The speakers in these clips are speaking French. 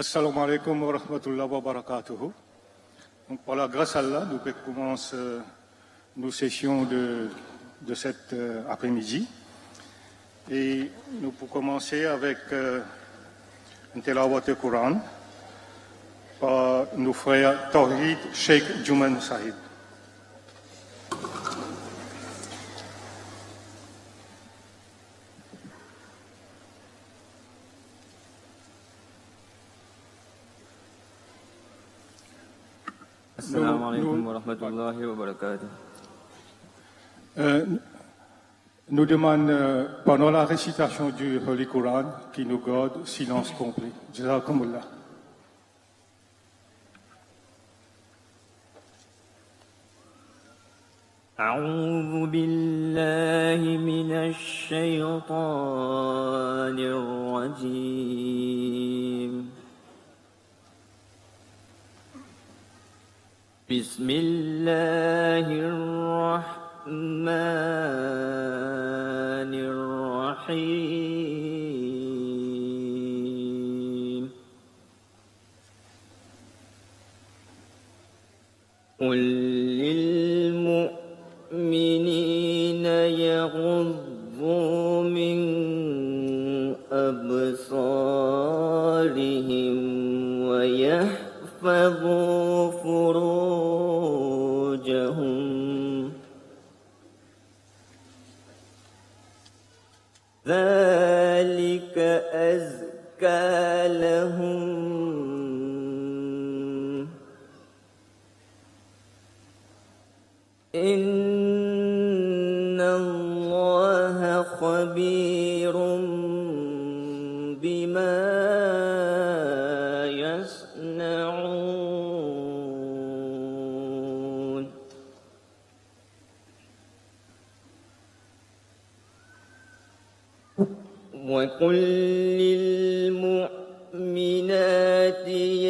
Assalamu alaikum wa rahmatullahi wa barakatuh. Donc, par la grâce à Allah, nous commençons nos sessions de cet après-midi. Et nous pouvons commencer avec un tilawat du Coran par nos frères Tawhid Sheikh Juman Sahib. Assalamu alaikum wa rahmatullahi wa barakatuh. Nous demandons, pendant la récitation du Holy Quran, qui nous garde silence complet. Jazakumullah. أعوذ بالله من الشيطان الرجيم. بسم الله الرحمن الرحيم. قل للمؤمنين يغضوا من أبصارهم ويحفظوا فروجهم ذلك أزكى لهم إن الله خبير بما يصنعون. وقل للمؤمنات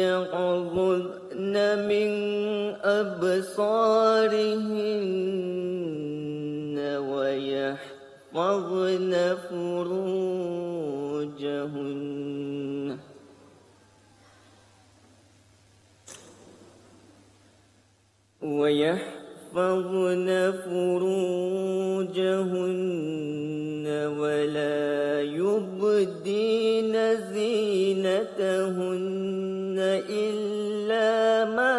يغضضن من أبصارهن ويحفظن فروجهن ولا يبدين زينتهن إلا ما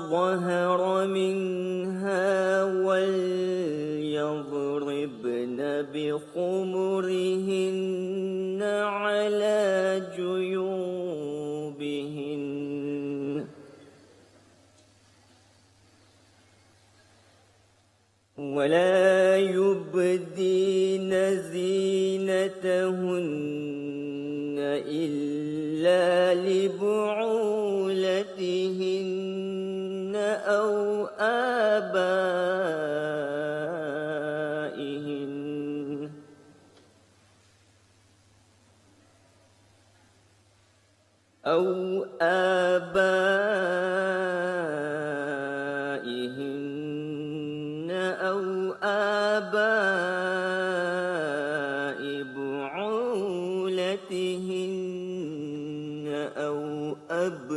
ظهر منها وليضربن بخمرهن على جيوبهن ولا يبدين زينتهن إلا لبعولتهن أو آبائهن أو آباء بعولتهن أو أبنائهن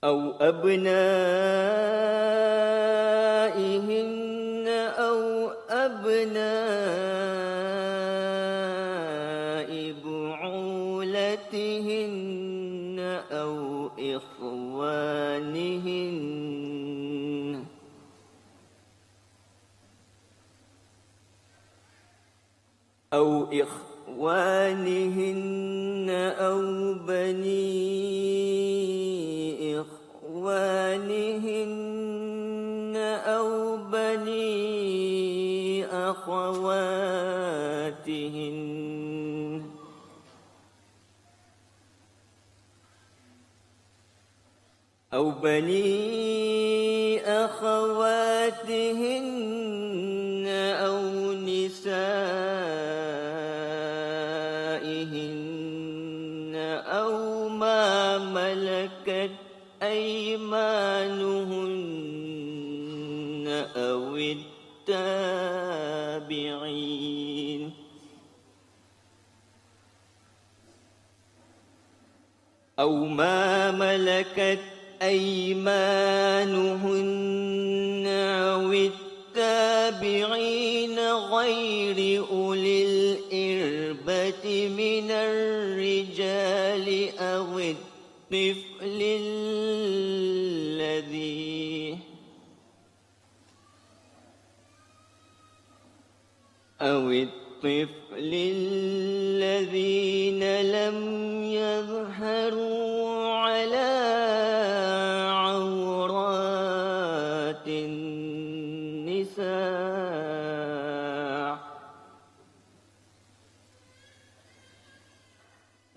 أو أبناء بعولتهن أو إخوانهن أو بني إخوانهن أو بني أخواتهن أو نسائهن التابعين أو ما ملكت أيمانهن أو التابعين غير أولي الإربة من الرجال أو الطفل الذين لم يظهروا على عورات النساء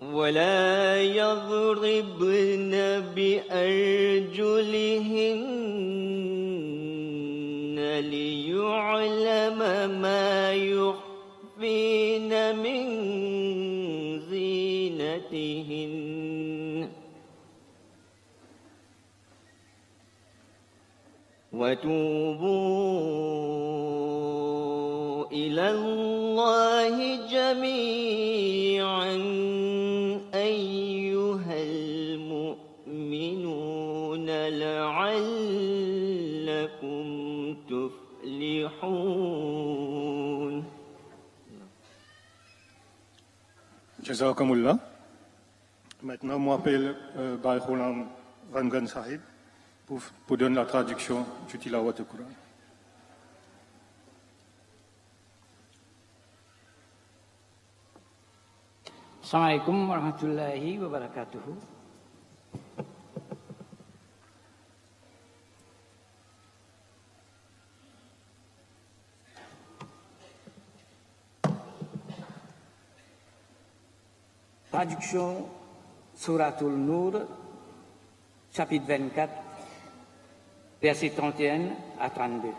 ولا يضربن بأرجلهن ليعلم ما يخفين من زينتهن وتوبوا إلى الله جميعا أيها المؤمنون لعلكم تفلحون. Jazakumullah. Maintenant, moi, appelle Baye Ghulam Rangan Sahib pour donner la traduction du tilawat du Coran. Assalamualaikum warahmatullahi wabarakatuh. Traduction Suratul Nur, chapitre 24, versets 31 à 32.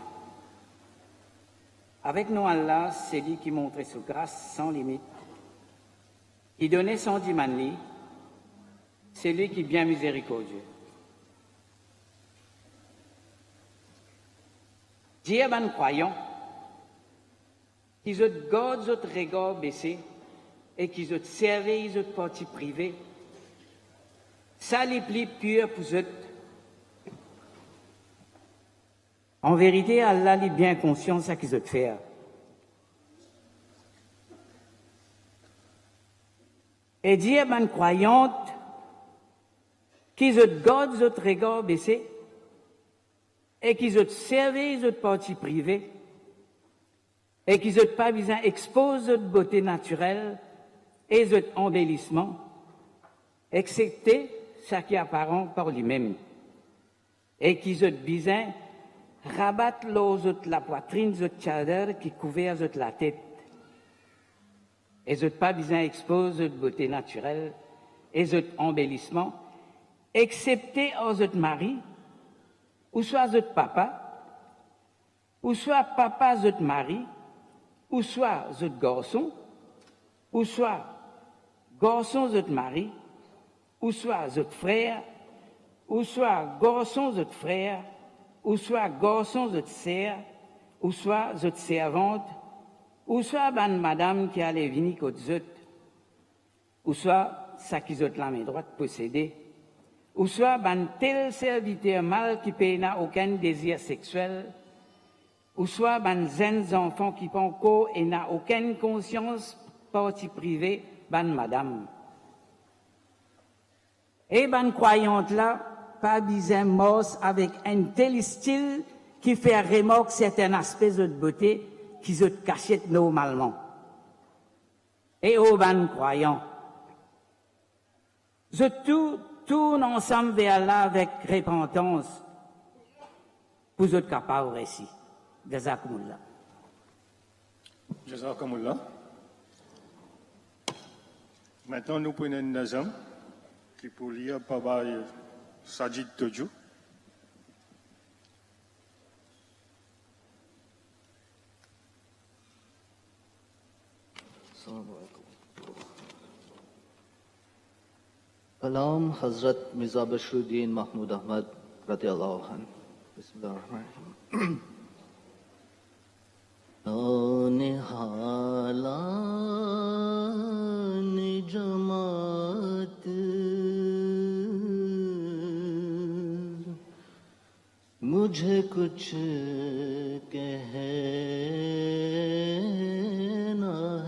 Avec nous, Allah, c'est lui qui montrait sa grâce sans limite, qui donnait sans dimani, c'est lui qui est bien miséricordieux. Dieu ban croyant, qui se garde votre regard baissé et qui se servait votre partie privée, ça les plus pur pour eux. En vérité, Allah est bien conscient de ce qu'ils ont fait. Et dire à une croyante qu'ils ont gardé votre regard baissé et qu'ils ont servi votre partie privée et qu'ils n'ont pas besoin d'exposer votre beauté naturelle et votre embellissement, excepté ce qui est apparent par lui-même, et qu'ils ont besoin rabattre la poitrine de votre chadar qui couvert la tête. Et n'ont pas besoin d'exposer votre beauté naturelle et votre embellissement, excepté en votre mari, ou soit votre papa, ou soit papa votre mari, ou soit votre garçon, ou soit garçon votre mari, ou soit votre frère, ou soit garçon votre frère, ou soit garçon votre sœur, ou soit votre servante, ou soit ban madame qui allait venir côté zot, ou soit ça qui zot la main droite possédée, ou soit ban tel serviteur mâle qui paye n'a aucun désir sexuel, ou soit ban jeunes enfants qui pas encore et n'a aucune conscience partie privée, ban madame. Et ban croyante là, pas besoin mos avec un tel style qui fait remarquer certains aspects de beauté qui se cachent normalement. Et aux ban croyants, je tourne ensemble vers Allah avec repentance pour être capable récit. Jazakumullah. Jazakumullah. Maintenant, nous prenons une nazam qui pour lire par Baye Sajid Tojo. कलाम हजरत मिर्जा बशरुद्दीन महमूद अहमद रज़ियल्लाहु अन्हु। बिस्मिल्लाहिर्रहमानिर्रहीम। مجھے کچھ کہنا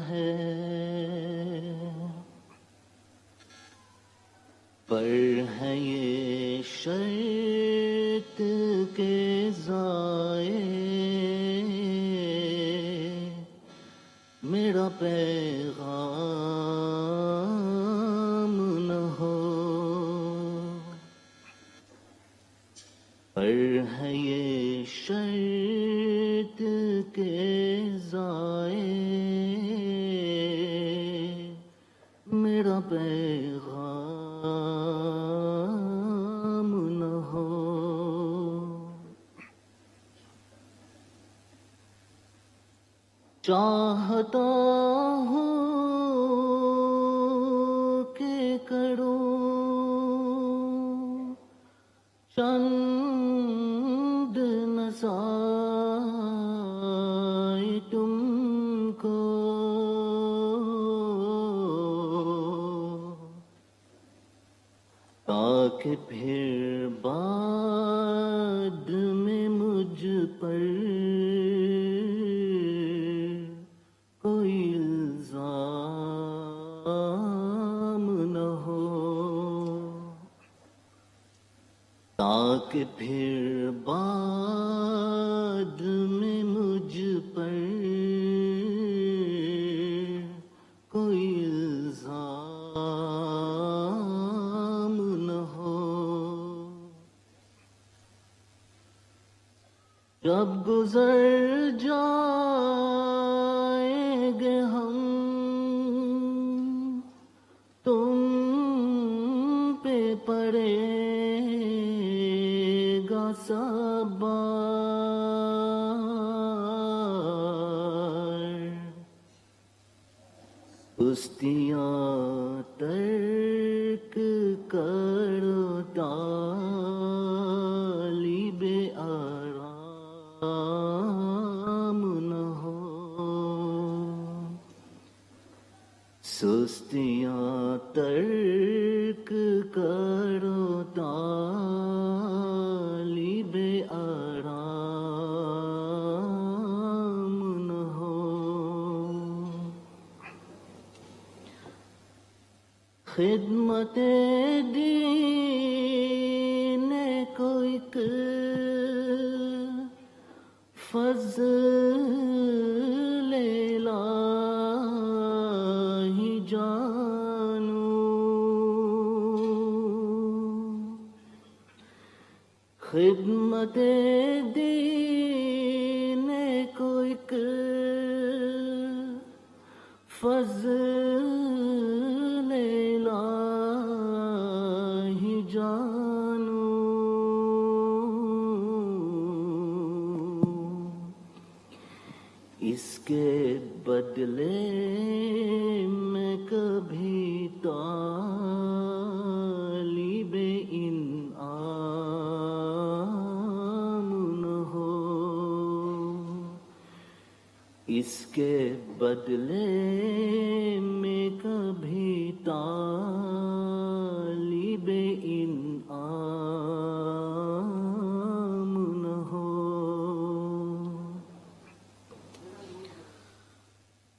ہے، پر ہے یہ شرط کے ضائع میرا پیغام نہ ہو، پر ہے یہ شرط کے ضائع میرا پیغام نہ ہو۔ چاہتا ہوں کہ کروں چند نظائر تم کو، تاکہ پھر بعد میں مجھ پر کوئی الزام نہ ہو، تاکہ پھر بعد میں مجھ پر کوئی الزام نہ ہو۔ جب گزر جائیں گے ہم تم پہ پڑے گا سب بار، سستیاں ترک کرو طالب آرام نہ ہو، سستیاں ترک کرو طالب آرام نہ ہو۔ خدمت دین کو ایک فضل الہی جانوں، خدمت دین کو ایک فضل الہی جانوں، اس کے بدلے میں کبھی طالب انعام نہ ہو، اس کے بدلے میں کبھی طالب انعام نہ ہو۔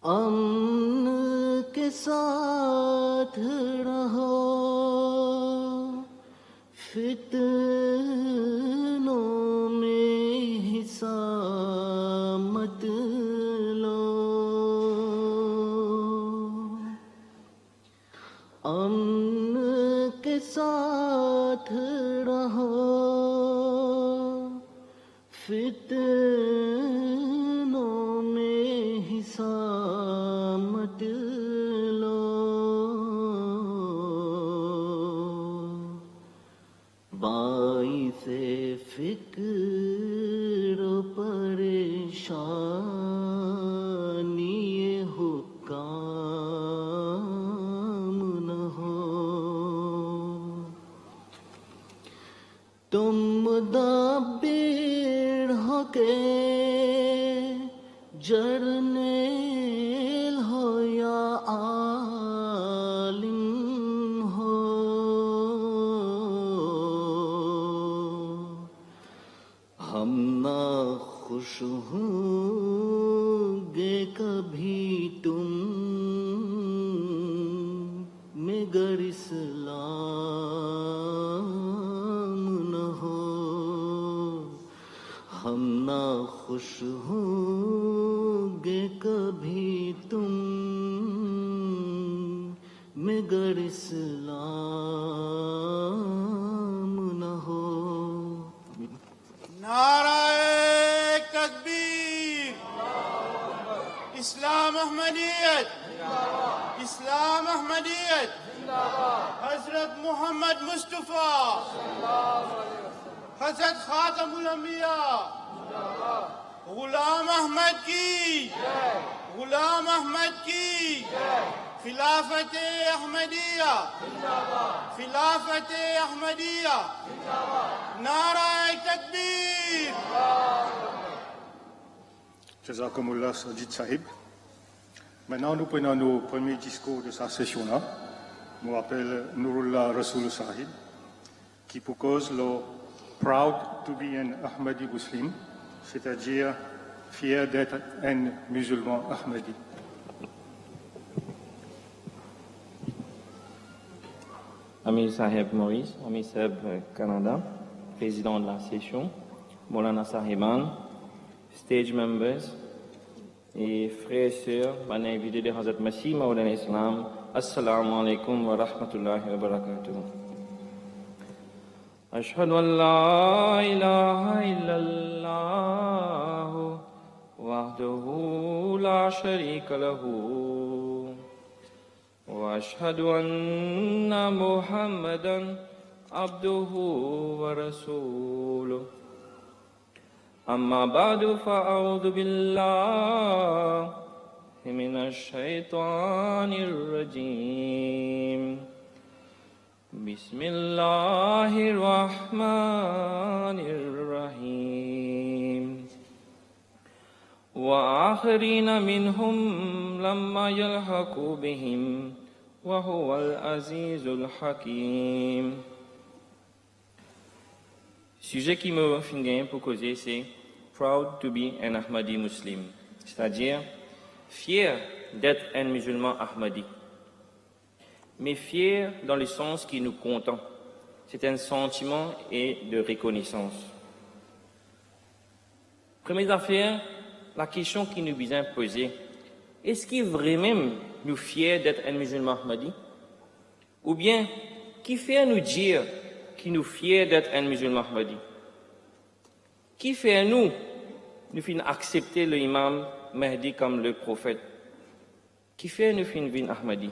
امن کے ساتھ رہو، فتنوں میں حصہ مت لو، امن کے ساتھ رہو، فتنوں میں حصہ مت لو، باعث فکر و پریشانی حکام نہ ہو، تم مدبر ہو کے جرنیل ہو یا عالم ہو، होगे कभी तुम मगर इस्लाम न हो हम ना खुश होगे कभी तुम मगर इस्लाम न हो नाराए तकबीर इस्लाम अहमदियत इस्लाम अहमदियत हजरत मोहम्मद मुस्तफ़ा हजरत खातमुल अंबिया गुलाम अहमद की गुलाम अहमद की खिलाफत अहमदिया खिलाफत अहमदिया नाराए तकबीर Jazakumullah Sajid Sahib. Maintenant, nous prenons nos premiers discours de sa session-là. Je m'appelle Nurullah Rasoul Sahib, qui pour cause le proud to be an Ahmadi Muslim, c'est-à-dire fier d'être un musulman Ahmadi. Amir Sahib Maurice, Amir Sahib Canada, président de la session, Molana Sahiban, stage members et frères et sœurs, ban invité de Hazrat Masih Maulana Islam, Assalamu alaikum wa rahmatullahi wa barakatuh. Ashhadu an la ilaha illallah wahdahu la sharika lahu wa ashhadu anna Muhammadan abduhu wa rasuluh. أما بعد فأعوذ بالله من الشيطان الرجيم بسم الله الرحمن الرحيم وآخرين منهم لما يلحقوا بهم وهو العزيز الحكيم. Sujet qui me vient pour causer, c'est proud to be an Ahmadi Muslim, c'est-à-dire fier d'être un musulman Ahmadi, mais fier dans le sens qui nous content. C'est un sentiment et de reconnaissance. Première affaire, la question qui nous vient poser, est-ce qu'il est vraiment nous fier d'être un musulman Ahmadi? Ou bien, qui fait nous dire qui nous fier d'être un musulman Ahmadi? Qui fait nous fin accepter l'imam Mahdi comme le prophète? Qui fait nous fin Ahmadi?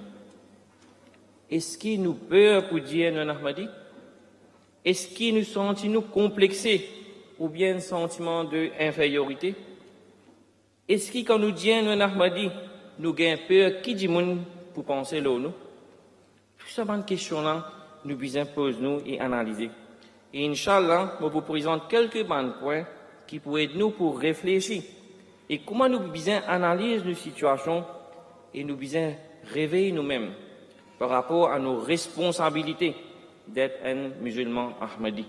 Est-ce qu'il nous peur pour dire non Ahmadi? Est-ce qu'il nous sent nous complexés ou bien un sentiment d'infériorité? Est-ce que quand nous disons non Ahmadi, nous gagnons peur qui dit moun pour penser là nous? Tout ça, bonne question là. Nous besoin poser nous et analyser. Et Inch'Allah, je vous présente quelques bons points qui pourraient aider nous pour réfléchir. Et comment nous besoin analyser nos situations et nous besoin réveiller nous-mêmes par rapport à nos responsabilités d'être un musulman Ahmadi.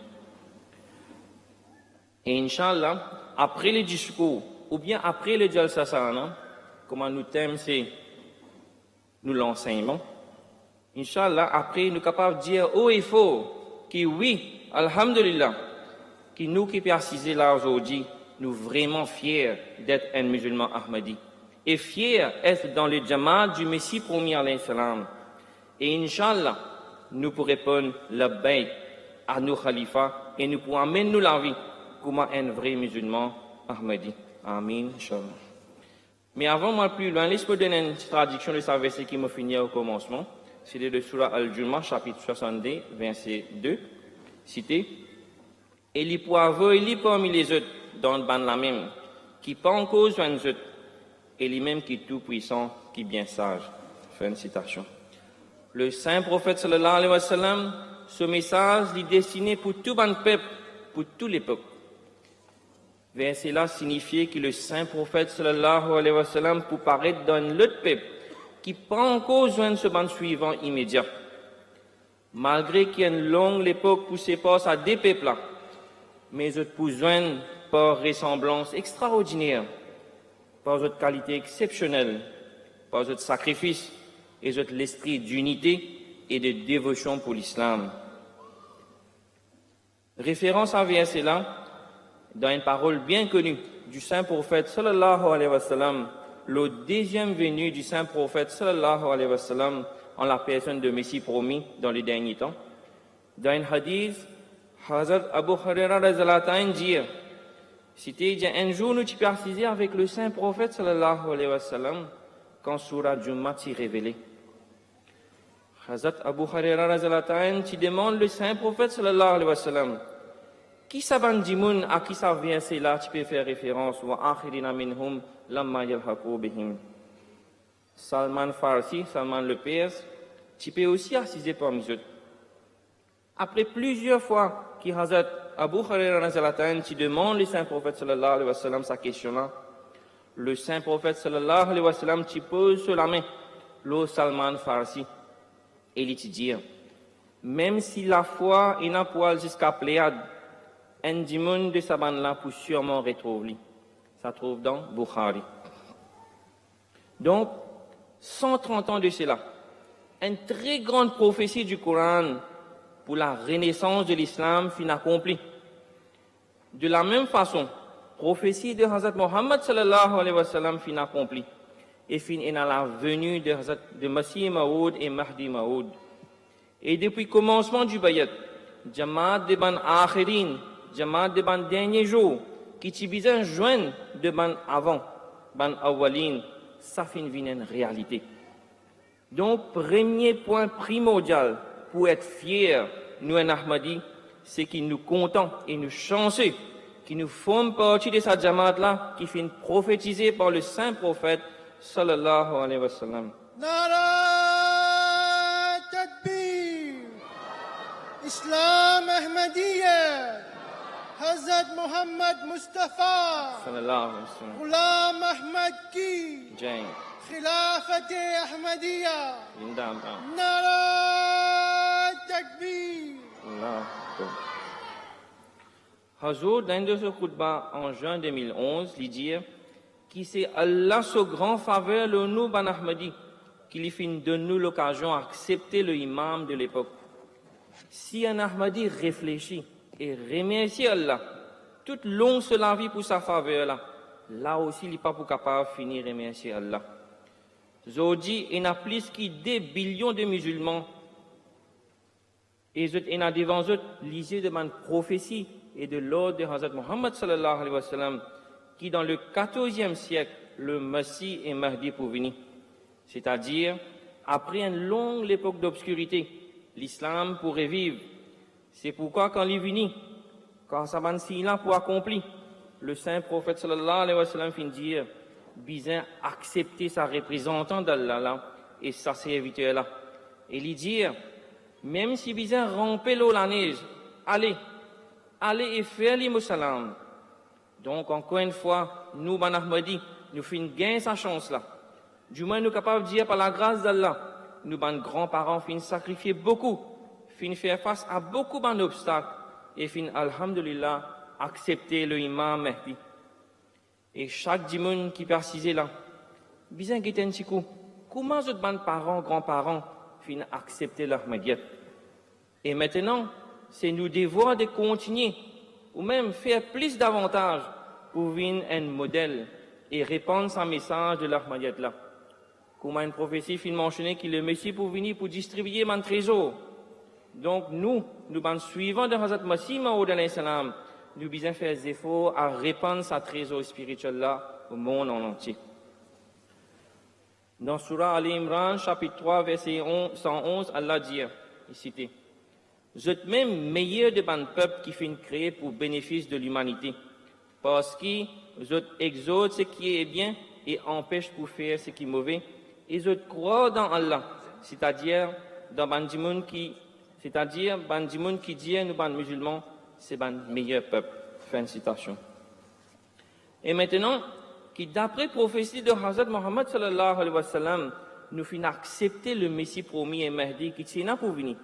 Et Inch'Allah, après le discours ou bien après le Jalsa Sarana, comment nous thème c'est nous l'enseignement. Inch'Allah, après, nous sommes capables de dire haut et fort que oui, Alhamdulillah, que nous qui persistons là aujourd'hui, nous sommes vraiment fiers d'être un musulman Ahmadi. Et fiers d'être dans le Jamaat du Messie premier alayhi salam. Et Inch'Allah, nous pourrons répondre la baie à nos khalifas et nous pourrons amener nous la vie comme un vrai musulman Ahmadi. Amin, Inch'Allah. Mais avant, moi, plus loin, laisse-moi donner une traduction de sa verset qui m'a fini au commencement. C'est de Surah Al-Jumu'ah, chapitre 62, verset 2, cité. Et les poivres, et parmi les autres, dans le ban la même, qui pas en cause un autres, et les mêmes qui tout puissant, qui bien sage. Fin de citation. Le saint prophète sallallahu alayhi wa sallam, ce message est destiné pour tout ban peuple, pour tous les peuples. Verset là signifiait que le saint prophète sallallahu alayhi wa sallam pour paraître dans l'autre peuple, qui prend en cause un ce ban suivant immédiat. Malgré qu'il y a une longue époque pour se passer à des peuples là, mais pour joindre par ressemblance extraordinaire, par votre qualité exceptionnelle, par votre sacrifice et votre l'esprit d'unité et de dévotion pour l'islam. Référence à verset là, dans une parole bien connue du saint prophète sallallahu alayhi wa sallam, le deuxième venu du saint prophète sallallahu alayhi wa sallam en la personne de Messie promis dans les derniers temps. Dans un hadith, Hazrat Abu Huraira radhiyallahu anhu dit, c'était un jour nous tu précisé avec le saint prophète sallallahu alayhi wa sallam quand Surah Jumu'ah s'est révélée. Hazrat Abu Huraira radhiyallahu anhu tu demande le saint prophète sallallahu alayhi wa sallam, qui saban dimoun à qui ça vient c'est là tu peux faire référence wa akhirina minhum lamma yalhaqu bihim. Salman Farsi, Salman le Perse, tu peux aussi assister parmi eux. Après plusieurs fois que Hazrat Abu Huraira radhiyallahu anhu tu demande le saint prophète sallallahu alayhi wa sallam sa question là, le saint prophète sallallahu alayhi wa sallam tu pose sur la main le Salman Farsi et il te dit, même si la foi est n'a poil jusqu'à Pléiade, un dimoun de sa bande là pour sûrement retrouver. Ça trouve dans Bukhari. Donc, 130 ans de cela, une très grande prophétie du Coran pour la renaissance de l'islam fin accomplie. De la même façon, prophétie de Hazrat Muhammad sallallahu alayhi wa sallam fin accomplie. Et fin est dans la venue de Masih Maoud et Mahdi Maoud. Et depuis le commencement du Bayat, Jamaat de ban Akhirin, Jamaat de ban dernier jour, qui t'y besoin joindre de ban avant, ban Awalin, ça fin vient une réalité. Donc, premier point primordial pour être fiers, nous en Ahmadi, c'est qu'il nous content et nous chanceux, qui nous forment partie de cette Jamaat là, qui finit prophétisée par le saint prophète, sallallahu alayhi wa sallam. نعرة تكبير إسلام أحمدية حضرت محمد مصطفى Sallallahu alayhi wa sallam. غلام أحمد کی Jai. خلافت أحمدية Lindam. نعرة تكبير Allah. Hazour, dans de ce khutbah en juin 2011, il dit qui c'est Allah ce grand faveur le nous ban Ahmadi qui lui fin de nous l'occasion d'accepter le imam de l'époque. Si un Ahmadi réfléchit et remercie Allah toute longue sur la vie pour sa faveur là aussi il n'est pas pour capable de finir remercier Allah. Aujourd'hui, il y a plus que des billions de musulmans et il y a devant eux lisez de ma prophétie et de l'ordre de Hazrat Muhammad sallallahu alayhi wa sallam qui dans le 14e siècle, le Messie et Mahdi pour venir. C'est-à-dire, après une longue époque d'obscurité, l'islam pourrait vivre. C'est pourquoi quand il est venu, quand ça va là pour accomplir, le saint prophète sallallahu alayhi wa sallam fin dire, bizarre accepter sa représentante d'Allah là, et sa serviteur là. Et lui dire, même si bizarre ramper l'eau la neige, allez et faire les salam. Donc, encore une fois, nous, ban Ahmadi, nous finissons gagner sa chance là. Du moins, nous sommes capables de dire par la grâce d'Allah, nous, ban grands-parents, finissent sacrifier beaucoup, finissent faire face à beaucoup d'obstacles, et finissent, alhamdulillah, accepter le imam Mahdi. Et chaque dimanche qui persiste là, bien qu'il y ait un petit coup, comment les parents, grands-parents, finissent accepter l'Ahmadiyat. Et maintenant, c'est nous devoir de continuer, ou même faire plus d'avantages pour venir un modèle et répandre son message de l'Ahmadiyat là. Comme une prophétie fin mentionné qu'il est le Messie pour venir pour distribuer mon trésor. Donc nous suivants de Hazrat Masih Maoud alayhi salam, nous devons faire des efforts à répandre sa trésor spirituel là au monde en entier. Dans Surah Al-Imran, chapitre 3, verset 111, Allah dit, il cite, vous êtes même meilleur de ban peuple qui finit créé pour bénéfice de l'humanité, parce que vous exhortent ce qui est bien et empêche pour faire ce qui est mauvais, et vous croient dans Allah, c'est-à-dire bandimoun qui dit nous ban musulmans, c'est ban meilleur peuple. Fin de citation. Et maintenant, qui d'après prophétie de Hazrat Muhammad sallallahu alayhi wa sallam, nous finissons accepter le Messie promis et Mahdi qui tient pour venir.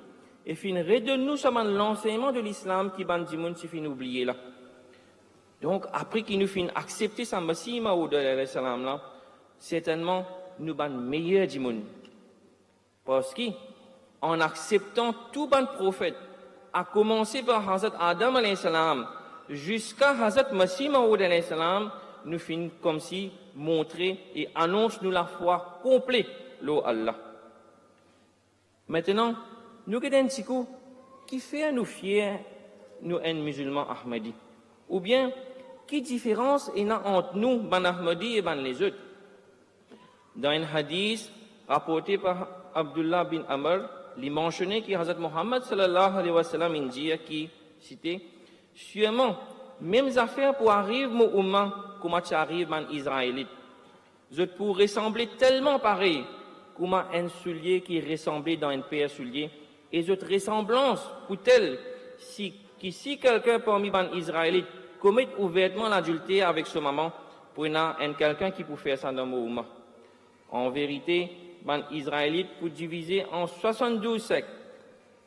Et fin redonne-nous seulement l'enseignement de l'islam qui ban dimoun si fin oublier là. Donc, après qu'il nous finit accepter sa Messie Maoud alayhi salam là, certainement, nous ban meilleur du monde. Parce qu'en acceptant tout ban prophète, à commencer par Hazrat Adam alayhi salam, jusqu'à Hazrat Messie Maoud alayhi salam, nous finissons comme si montrer et annonce nous la foi complète, l'eau Allah. Maintenant, nous avons un petit coup qui fait nous fiers, nous, un musulman Ahmadi. Ou bien, quelle différence il y a entre nous, ban Ahmadi et ban les autres? Dans un hadith rapporté par Abdullah bin Amr, il mentionnait que Hazrat Muhammad sallallahu alayhi wa sallam dit, qui citait, sûrement, mêmes affaires pour arriver mon umma, comme tu arrives ban Israélite. Je pourrais ressembler tellement pareil, comme un soulier qui ressemblait dans un paire soulier, et cette ressemblance pour telle, si quelqu'un parmi ban Israélite commet ouvertement l'adultère avec ce maman, pour un quelqu'un qui peut faire ça dans mon umma. En vérité, ban Israélite pour diviser en 72 sectes,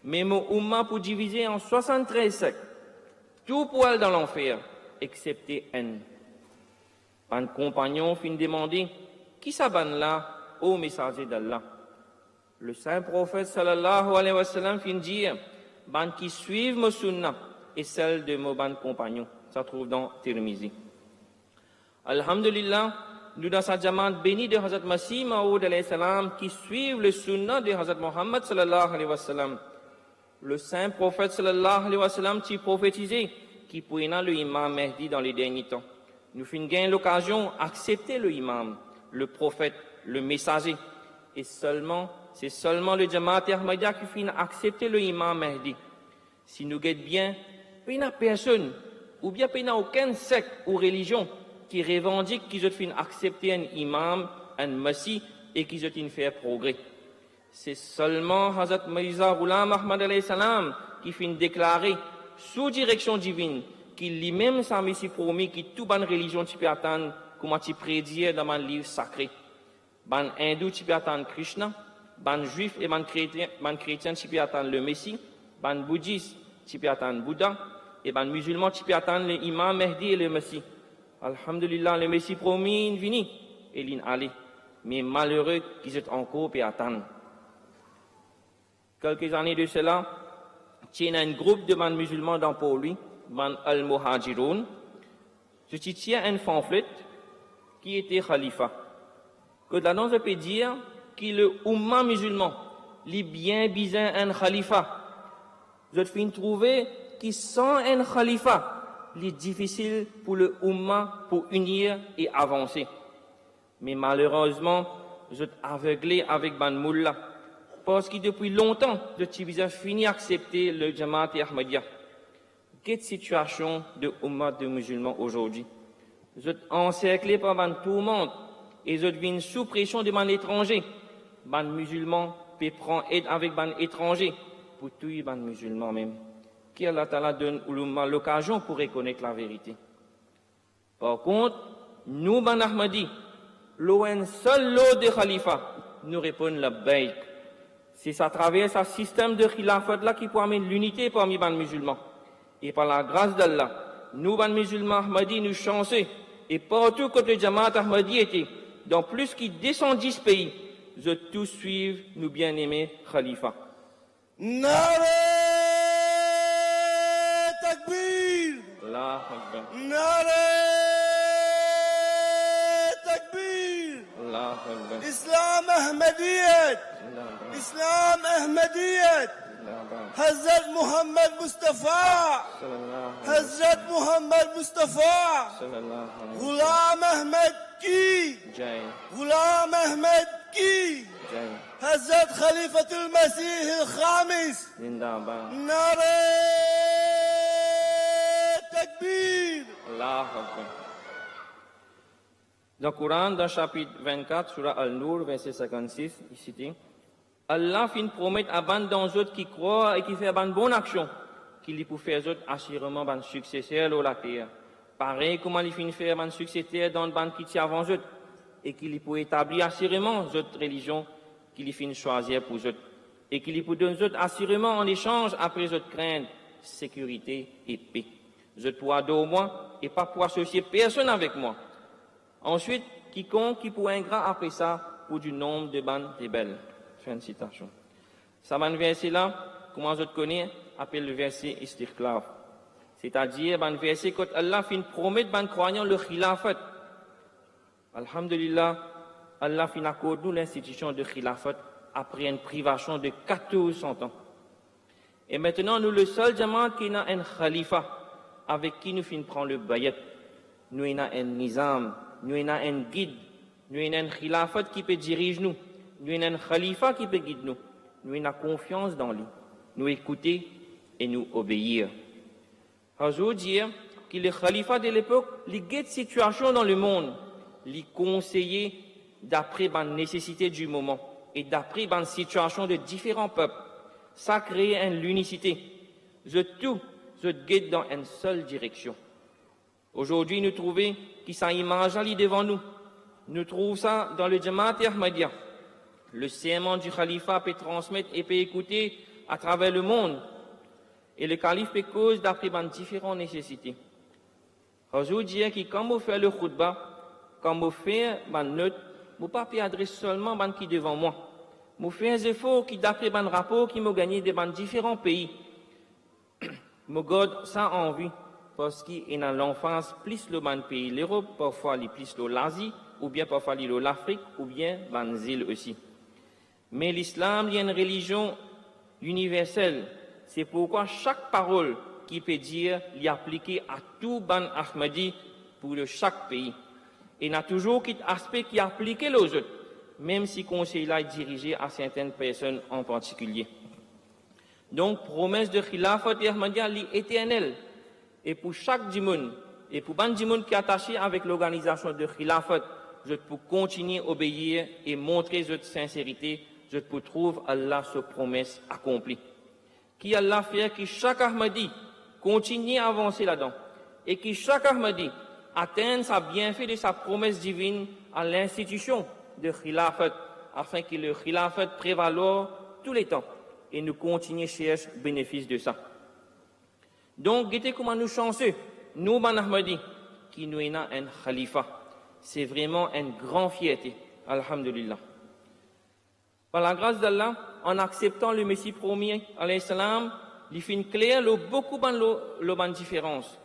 mais mon umma pour diviser en 73 sectes. Tout poil dans l'enfer, excepté un. Ban compagnon fin demander, qui ça ban là, ô messager d'Allah? Le saint prophète sallallahu alayhi wa sallam fin dire, ban qui suivent mon sunna et celle de mon ban compagnon. Ça trouve dans Tirmizi. Alhamdulillah, nous dans sa jamaat bénie de Hazrat Masih Maoud alayhi salam qui suivent le sunnah de Hazrat Muhammad sallallahu alayhi wa sallam. Le saint prophète sallallahu alayhi wa sallam qui prophétisait qui pourrait le imam Mahdi dans les derniers temps. Nous finissons gagner l'occasion d'accepter le imam, le prophète, le messager. Et c'est seulement le Jamaat Ahmadiyya qui finit accepter le imam Mahdi. Si nous guettons bien, il n'y a personne, ou bien il n'y a aucun secte ou religion qui revendique qu'ils ont fini accepter un imam, un messie, et qu'ils ont fini faire progrès. C'est seulement Hazrat Mirza Ghulam Ahmad alayhi salam qui finit déclarer, sous direction divine, qu'il lui-même s'est messie promis que toute bonne religion tu peux attendre, comme tu prédis dans un livre sacré. Ban hindou tu peux attendre Krishna, ban juif et ban chrétien tu peux attendre le Messie, ban bouddhiste tu peux attendre Bouddha, et ban musulman tu peux attendre l'imam Mahdi et le Messie. Alhamdulillah, le Messie promis, il vini, et il allé. Mais malheureux qu'ils sont encore pour attendre. Quelques années de cela, il y a un groupe de musulmans dans Poli, ban al-Muhajiroun. Je tiens un pamphlet qui était khalifa. Que là-dedans, je peux dire que le umma musulman, il bien besoin un khalifa. Je finis trouver que sans un khalifa, il est difficile pour le umma pour unir et avancer. Mais malheureusement, je suis aveuglé avec ban Mullah. Parce que depuis longtemps, je suis fini d'accepter le Jamaat Ahmadiyya. Quelle situation de umma de musulmans aujourd'hui? Je suis encerclé par ban tout le monde et je viens sous pression de ban étranger. Ban musulman peut prendre aide avec ban étranger pour tous les ban musulmans même. Qu'Allah Ta'ala donne l'occasion pour reconnaître la vérité. Par contre, nous, ban Ahmadi, l'un seul lot de khalifa, nous répondons la baïk. C'est à travers ce système de khilafat là qui peut amener l'unité parmi les musulmans. Et par la grâce d'Allah, nous, ban musulmans Ahmadi, nous chanceux. Et partout que le Jamaat Ahmadi était, dans plus de 210 pays, je tous suivre nous bien-aimés khalifa. تكبير Allah Akbar. نعرة تكبير Allah Akbar. إسلام أحمدية Allah Akbar. إسلام أحمدية Allah Akbar. حضرت محمد مصطفى Sallallahu حضرت محمد مصطفى sallallahu alayhi غلام أحمد کی Jai. غلام أحمد کی Jai. حضرت خليفة المسيح الخامس Zindabad. نعرة تكبير Allah Akbar. Dans le Coran, dans le chapitre 24, surah Al-Nur, verset 56, ici dit, Allah fin promettre à ban dans autres qui croient et qui font ban bonne action, qu'il y peut faire autres assurément ban successeur au la terre. Pareil comment il fin faire ban successeur dans ban qui tient avant eux, et qu'il y peut établir assurément autres religions qu'il y fin choisir pour eux, et qu'il y peut donner autres assurément en échange après autres crainte, sécurité et paix. Je dois de moi et pas pour associer personne avec moi. Ensuite, quiconque qui pour ingrat après ça, pour du nombre de bandes rebelles. Fin de citation. Ça ban verset là, comment je te connais, appelle le verset istirklaf. C'est-à-dire, ban verset quand Allah fin promettre ban croyant le khilafat. Alhamdulillah, Allah fin accorde nous l'institution de khilafat après une privation de 1400 ans. Et maintenant, nous le seul jamaat qui a un khalifa avec qui nous fin prendre le bayat. Nous avons un nizam, nous avons un guide, nous avons un khilafat qui peut diriger nous, nous avons un khalifa qui peut guider nous. Nous avons confiance dans lui, nous écouter et nous obéir. Hazou dire que le khalifa de l'époque, il guide situation dans le monde, il conseiller d'après la nécessité du moment et d'après la situation de différents peuples. Ça crée une unicité. Je guide dans une seule direction. Aujourd'hui, nous trouvons que ça image ali devant nous. Nous trouvons ça dans le Jamaat Ahmadiyya. Le serment du khalifa peut transmettre et peut écouter à travers le monde. Et le calife peut cause d'après les différentes nécessités. Aujourd'hui, quand vous faites le khutbah, quand vous faites la note, vous ne pouvez pas adresser seulement à qui devant moi. Vous faites un effort qui, d'après les rapports qui m'ont gagné de différents pays, je garde ça en vue. Parce qu'il y a l'enfance plus le pays, l'Europe, parfois plus l'Asie, ou bien parfois l'Afrique, ou bien les îles aussi. Mais l'islam est une religion universelle. C'est pourquoi chaque parole qui peut dire l'y appliquer à tout ban Ahmadi pour chaque pays. Et il y a toujours un aspect qui est appliqué aux autres, même si le conseil là est dirigé à certaines personnes en particulier. Donc, promesse de Khilafat Ahmadiyya est éternelle. Et pour chaque dimoun, et pour ban dimoun qui est attaché avec l'organisation de Khilafat, je peux continuer à obéir et montrer votre sincérité, je peux trouver Allah sa promesse accomplie. Qui Allah fait que chaque Ahmadi continue à avancer là-dedans, et que chaque Ahmadi atteigne sa bienfait de sa promesse divine à l'institution de Khilafat, afin que le Khilafat prévaloir tous les temps, et nous continuons à chercher le bénéfice de ça. Donc, regardez comment nous chanceux, nous, ban Ahmadi, qui nous avons un khalifa. C'est vraiment une grande fierté. Alhamdulillah. Par la grâce d'Allah, en acceptant le Messie premier, alayhi salam, il fait clair beaucoup de différence.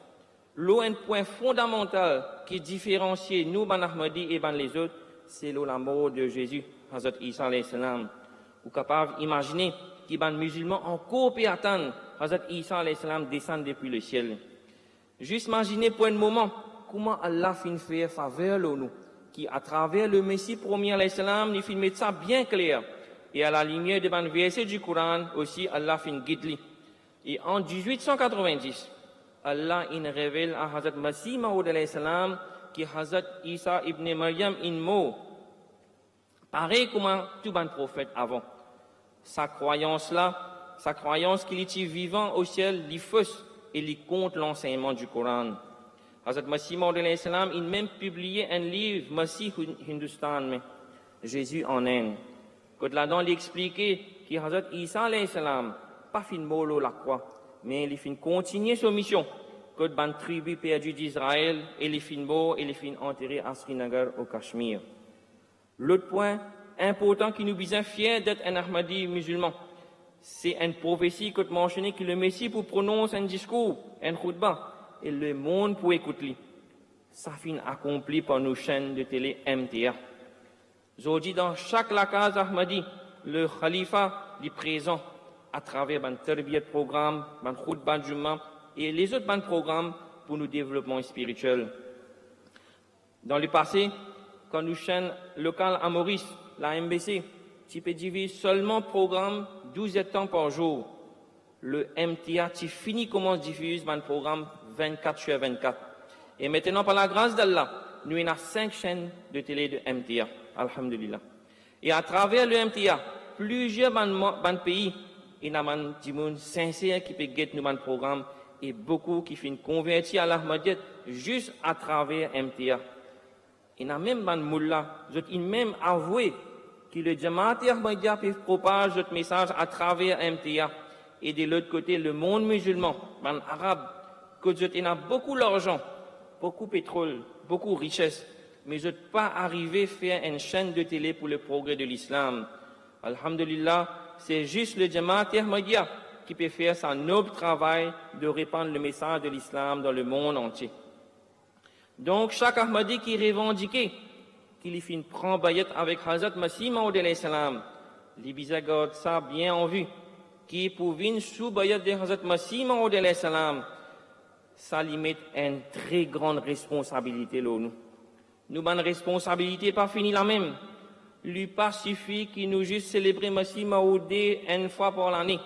L'eau un point fondamental qui différencie nous, ban Ahmadi, et ban les autres, c'est la mort de Jésus, Hazrat Isa, alayhi salam. Vous êtes capable d'imaginer qui ban musulmans encore peut attendre Hazrat Isa alayhi salam descend depuis le ciel. Juste imaginez pour un moment comment Allah fin faire faveur à nous, qui à travers le Messie premier alayhi salam, il fin mettre ça bien clair. Et à la lumière de ban verset du Coran aussi, Allah fin guide lui. Et en 1890, Allah il révèle à Hazrat Masih Maud alayhi salam que Hazrat Isa ibn Maryam in mort. Pareil comme tout ban prophète avant. Sa croyance qu'il était vivant au ciel, il fausse et il compte l'enseignement du Coran. Hazrat Masih Maud alayhi salam, il même publié un livre, Masih Hindustan, Jésus en Inde. Quand là-dedans, il expliquait que Hazrat Isa alayhi salam, pas fin molo la croix, mais il fin continuer sa mission. Quand ban tribu perdu d'Israël, et il fin mort et il fin enterré à Srinagar au Cachemire. L'autre point important qui nous besoin fiers d'être un Ahmadi musulman, c'est une prophétie que mentionné que le Messie pour prononcer un discours, un khutbah, et le monde pour écouter. Ça fin accompli par nos chaînes de télé MTA. Aujourd'hui, dans chaque lakaz Ahmadi, le khalifa est présent à travers un tarbiyat programme, un khutbah jumma et les autres programmes pour nos développements spirituels. Dans le passé, quand nous chaînes locales à Maurice, la MBC, tu peux diviser seulement programme 12 temps par jour. Le MTA, tu finis comment diffuse un programme 24/24. Et maintenant, par la grâce d'Allah, nous avons 5 chaînes de télé de MTA. Alhamdulillah. Et à travers le MTA, plusieurs pays, il y a des gens sincères qui peuvent guetter nos programmes et beaucoup qui finissent convertis à l'Ahmadiyyat juste à travers MTA. Il y a même des moullas, ils même avoué que le Jamaat Ahmadiyya peut propager notre message à travers MTA. Et de l'autre côté, le monde musulman, les Arabes, que vous avez beaucoup d'argent, beaucoup de pétrole, beaucoup de richesse, mais vous n'êtes pas arrivé à faire une chaîne de télé pour le progrès de l'islam. Alhamdulillah, c'est juste le Jamaat Ahmadiyya qui peut faire son noble travail de répandre le message de l'islam dans le monde entier. Donc, chaque Ahmadi qui revendique qu'il finit prendre bayat avec Hazrat Masih Maud alayhi salam, les bisagards ça bien en vue, qui pour venir sous bayat de Hazrat Masih Maud alayhi salam, ça limite une très grande responsabilité là nous. Nous avons une responsabilité pas finie la même. Lui pas suffit qu'il nous juste célébrer Masih Maud une fois par l'année.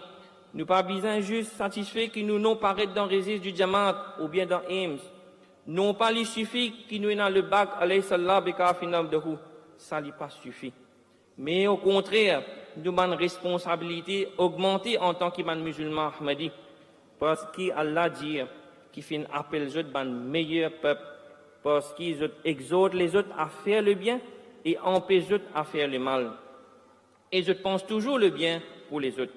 Nous pas besoin juste satisfait qu'il nous non paraître dans le registre du Jamaat ou bien dans Ames. Non pas il suffit qu'il nous ait dans le bac alayhi salam bikafinam dehu. Ça lui pas suffit. Mais au contraire, nous avons une responsabilité augmentée en tant que musulman Ahmadi. Parce qu'Allah dit qu'il fait un appel aux autres meilleur peuple. Parce qu'ils exhortent les autres à faire le bien et empêchent les autres à faire le mal. Et je pense toujours le bien pour les autres.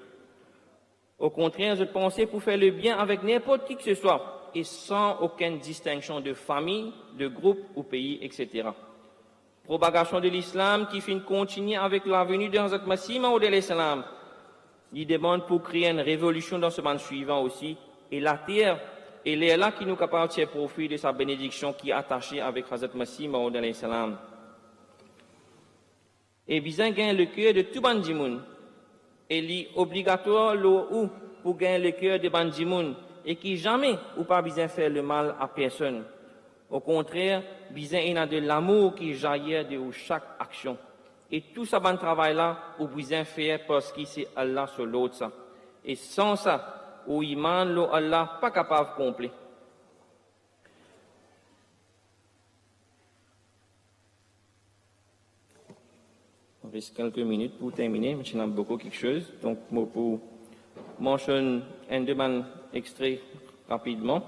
Au contraire, je pensais pour faire le bien avec n'importe qui que ce soit et sans aucune distinction de famille, de groupe ou pays, etc. Propagation de l'islam qui finit continuer avec la venue de Hazrat Masih Maud alayhi salam. Il demande pour créer une révolution dans ce monde suivant aussi. Et la terre, elle est là qui nous capable de tirer profit de sa bénédiction qui est attachée avec Hazrat Masih Maud alayhi salam. Et bien gagne le cœur de tout bandimoun. Il est obligatoire pour gagner le cœur de bandimoun et qui jamais ou pas besoin faire le mal à personne. Au contraire, besoin il y a de l'amour qui jaillit de chaque action. Et tout ça bon travail là, ou besoin faire parce que c'est Allah sur l'autre ça. Et sans ça, ou iman lo Allah pas capable de complet. Il reste quelques minutes pour terminer, mais il y a beaucoup quelque chose. Donc, pour mentionner un deux extraits rapidement.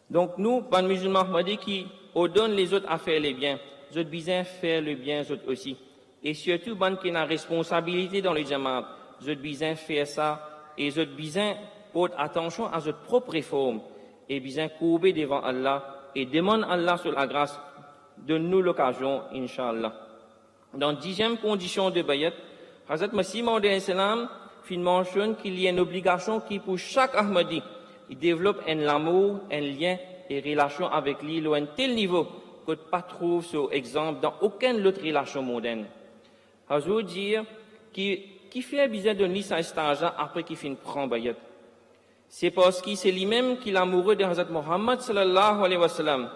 Donc, nous, les musulmans Ahmadis qui ordonnent les autres à faire le bien, les autres besoin faire le bien, les autres aussi. Et surtout, les qui ont la responsabilité dans le Jamaat, les autres besoin faire ça, et les autres besoin porter attention à notre propre réforme, et besoin courber devant Allah, et demande à Allah sur la grâce, donne-nous l'occasion, Inch'Allah. Dans 10e condition de bayat, Hazrat Masih Maud alayhi salam mentionne qu'il y a une obligation qui pour chaque Ahmadi, il développe un amour, un lien et relation avec lui à un tel niveau que tu ne pas trouver ce exemple dans aucune autre relation moderne. Hazrat dit qui fait besoin de lui sa stage après qu'il finit prendre bayat. C'est parce que c'est lui-même qui est amoureux de Hazrat Muhammad sallallahu alayhi wa sallam,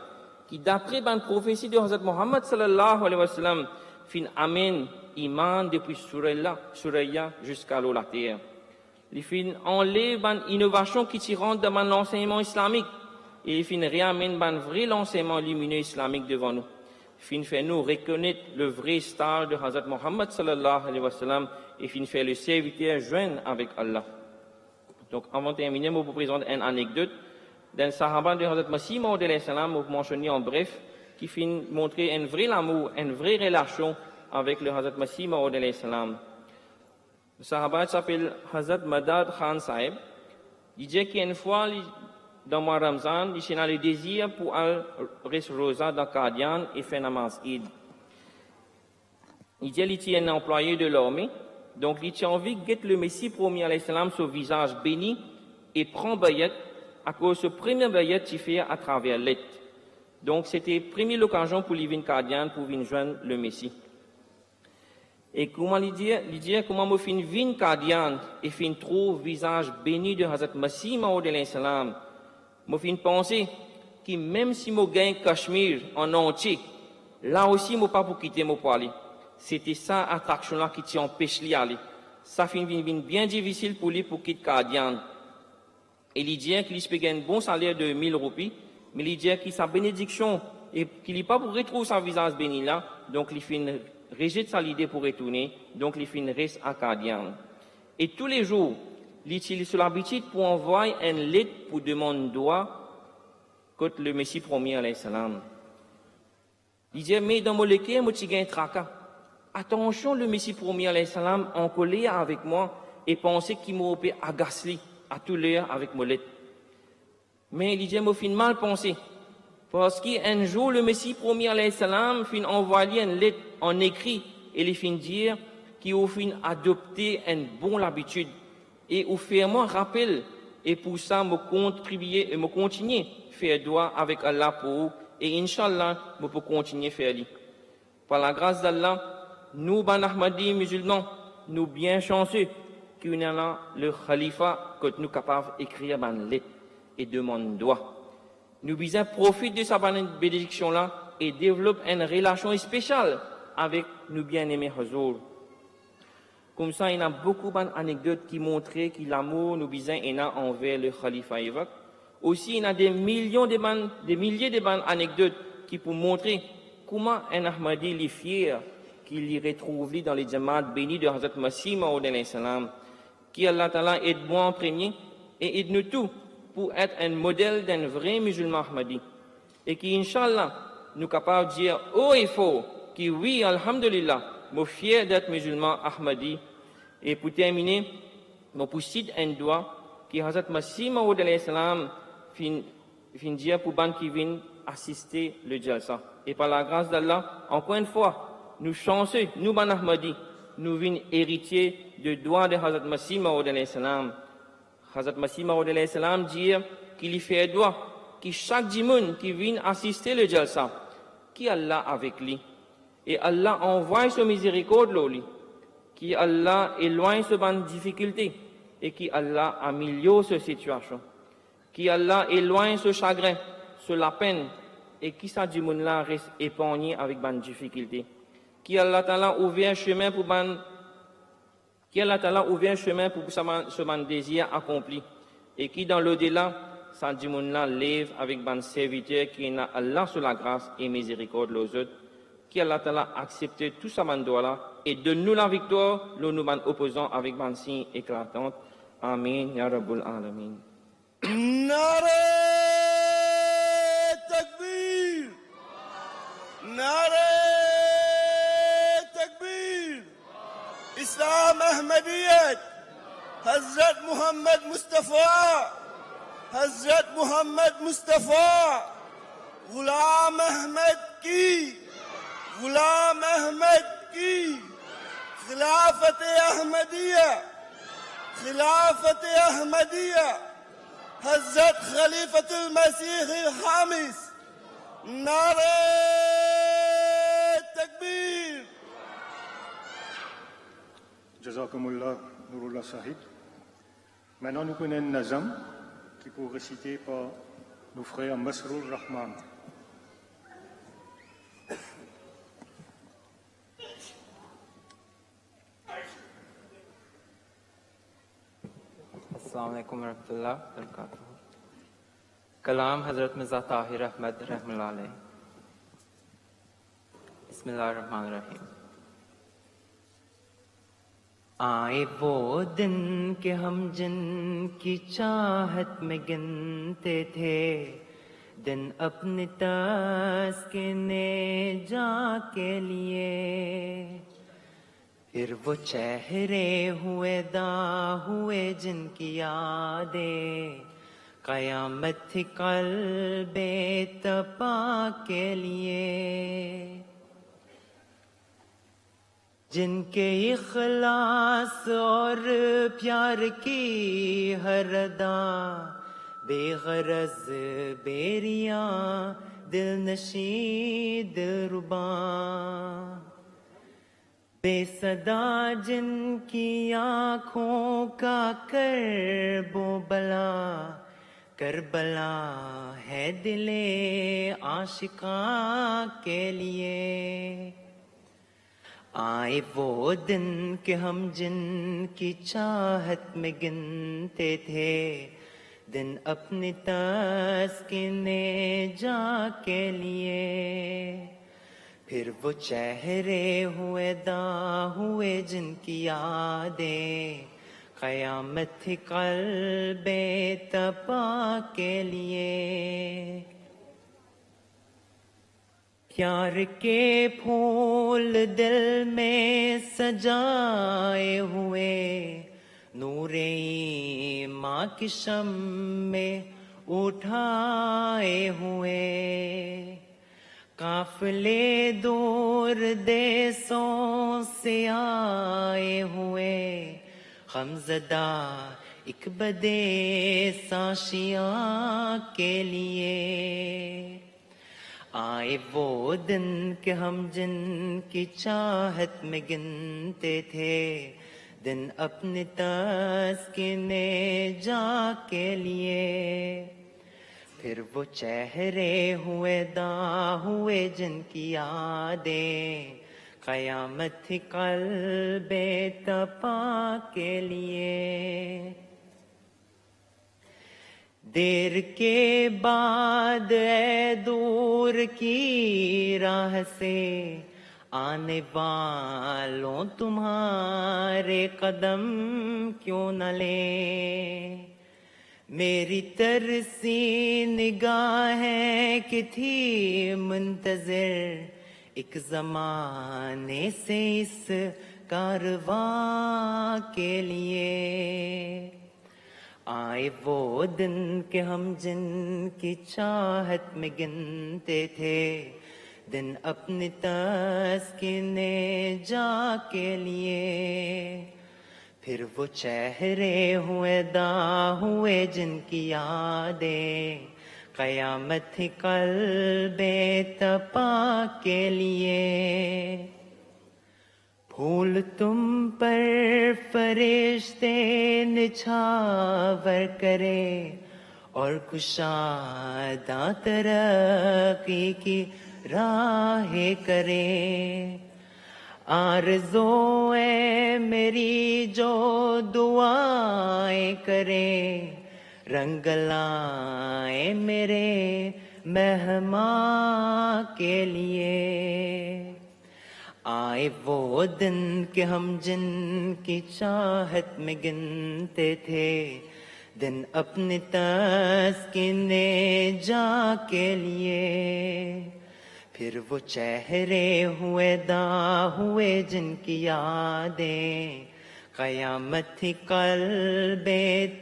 qui d'après la prophétie de Hazrat Muhammad sallallahu alayhi wa sallam, fin amène iman depuis Suraya jusqu'à la terre. Il fin enlève une innovation qui s'y rentre dans l'enseignement islamique et il fin réamène un vrai enseignement lumineux islamique devant nous. Fin fait nous reconnaître le vrai star de Hazrat Muhammad sallallahu alayhi wa sallam et fin fait le serviteur joindre avec Allah. Donc, avant de terminer, je vous présente une anecdote d'un sahaba de Hazrat Masih Maud alayhi salam, je mentionner en bref, qui finit montrer un vrai amour, une vraie relation avec le Hazrat Masih Maud alayhi salam. Le sahaba s'appelle Hazrat Madad Khan Sahib. Il dit qu'une fois, dans le mois Ramzan, il a le désir pour aller rester rosa dans Qadian et faire namaz Eid. Il dit qu'il est un employé de l'armée. Donc, il a envie de guetter le Messie premier alayhi salam sur visage béni et prend bayat à cause de ce premier bayat qu'il fait à travers l'aide. Donc, c'était la première occasion pour lui venir Qadian pour venir joindre le Messie. Et comment il dit comment me fin venir Qadian et fin trouve visage béni de Hazrat Masih Maud alayhi salam. Me fin penser que même si je gagne Cachemire en entier, là aussi, je ne pas pour quitter mon aller. C'était ça attraction-là qui t'empêche d'y aller. Ça fin bien difficile pour lui pour quitter Qadian. Et il dit qu'il peut gagner un bon salaire de 1000 roupies, mais il dit qu'il sa bénédiction et qu'il n'est pas pour retrouver son visage béni là, donc il fin rejette sa idée pour retourner, donc il fin reste à Qadian. Et tous les jours, il utilise l'habitude pour envoyer une lettre pour demander droit contre le Messie premier alayhi salam. Il dit mais dans mon lequel moi tu gagne tracas. attention, le Messie premier, alayhi salam, en colère avec moi et pensait qu'il m'aurait agacé à tout l'heure avec mon lettre. Mais il dit, moi, fin mal pensé. Parce qu'un jour, le Messie premier, alayhi salam, fin envoyer une lettre en écrit et il fin dire qu'il a fin adopté une bonne habitude et au faire moi rappel et pour ça me contribuer et me continuer faire droit avec Allah pour vous et Inch'Allah, je peux continuer à faire. Par la grâce d'Allah, nous, ban Ahmadi musulmans, nous bien chanceux qu'on a là le khalifa que nous capables d'écrire ban lettre et demander droit. Nous bisons profiter de sa bénédiction-là et développer une relation spéciale avec nos bien-aimés Hazur. Comme ça, il y a beaucoup d'anecdotes qui montrent que l'amour nous bisons envers le khalifa évêque. Aussi, il y a des milliers d'anecdotes qui peuvent montrer comment un Ahmadi est fier qu'il y retrouve dans les jamaat bénis de Hazrat Masih Maud alayhi salam, qui Allah Ta'ala aide moi en premier et aide nous tous pour être un modèle d'un vrai musulman Ahmadi. Et qui, Inch'Allah, nous capables de dire haut et fort que oui, Alhamdulillah, je suis fier d'être musulman Ahmadi. Et pour terminer, je possède un doigt qui Hazrat Masih Maud alayhi salam fin dire pour ban qui viennent assister le jalsa. Et par la grâce d'Allah, encore une fois, nous chanceux, nous ban Ahmadi, nous venons héritiers de doigt de Hazrat Masih Maud alayhi salam. Hazrat Masih Maud alayhi salam dit qu'il y fait doigt, que chaque dimoun qui vient assister le jalsa, qui Allah avec lui. Et Allah envoie sa miséricorde lui, qui Allah éloigne ce ban difficulté et qui Allah améliore cette situation. Qui Allah éloigne ce chagrin, la peine, et qui ça du monde là reste épargné avec ban difficulté. Qui Allah Ta'ala ouvert chemin pour ban, qui Allah Ta'ala ouvert chemin pour ce ban désir accompli, et qui dans l'au-delà, ça du monde là lève avec ban serviteur qui n'a Allah sur la grâce et miséricorde aux autres. Qui Allah Ta'ala accepte tout ça ban doigt là et donne-nous la victoire, nous ban opposants avec ban signe éclatante. Amin ya Rabbul Alamin. نعرہ تکبیر نعرہ تکبیر اسلام احمدیت حضرت محمد مصطفیٰ حضرت محمد مصطفیٰ غلام احمد کی غلام احمد کی خلافت احمدیہ خلافت احمدیہ حضرت خلیفۃ المسیح الخامس نعرہ تکبیر. Jazakumullah Nurullah Sahib. Maintenant, nous connaissons un nazam qui peut réciter par nos frères Masrour Rahman. अस्सलाम वालेकुम रहमतुल्लाह बरकातहू. कलाम हज़रत मिर्ज़ा ताहिर अहमद रहमतुल्लाह अलैह. बिस्मिल्लाहिर रहमानिर रहीम. आए वो दिन के हम जिन की चाहत में गिनते थे, दिन अपने तस्कीने जा के लिए. फिर वो चेहरे हुए दा हुए जिनकी यादें क़यामत थी क़ल्बे तपा के लिए. जिनके इख़लास और प्यार की हर अदा बेग़रज़ बेरिया दिल नशी दिलरुबा. बेसदा जिनकी आँखों का करबो बला करबला है दिले आशिका के लिए. आए वो दिन के हम जिनकी चाहत में गिनते थे, दिन अपनी तस्कीने जा के लिए. फिर वो चेहरे हुए दा हुए जिनकी यादें क़यामत थी क़ल्बे तपा के लिए. پیار کے پھول دل میں سجائے ہوئے نور ایمان کی شمع اٹھائے ہوئے قافلے دور دیسوں سے آئے ہوئے غمزدہ ایک بدے ساشیاں کے لیے آئے وہ دن کہ ہم جن کی چاہت میں گنتے تھے دن اپنے تسکین جا کے لیے پھر وہ چہرے ہوئے داں ہوئے جن کی یادیں قیامت تھی قلب تپا کے لیے دیر کے بعد اے دور کی راہ سے آنے والوں تمہارے قدم کیوں نہ لیں میری ترسی نگاہیں کہ تھی منتظر ایک زمانے سے اس کارواں کے لیے آئے وہ دن کہ ہم جن کی چاہت میں گنتے تھے دن اپنی تسکین جا کے لیے پھر وہ چہرے ہوئے داں ہوئے جن کی یادیں قیامت تھی قلب تپا کے لیے پھول تم پر فرشتے نچھاور کرے اور کشادہ ترقی کی راہ کرے آرزو ہے میری جو دعائیں کرے رنگ لائے میرے مہمان کے لیے آئے وہ دن کہ ہم جن کی چاہت میں گنتے تھے دن اپنی تسکین جا کے لیے پھر وہ چہرے ہوئے داں ہوئے جن کی یادیں قیامت تھی قلب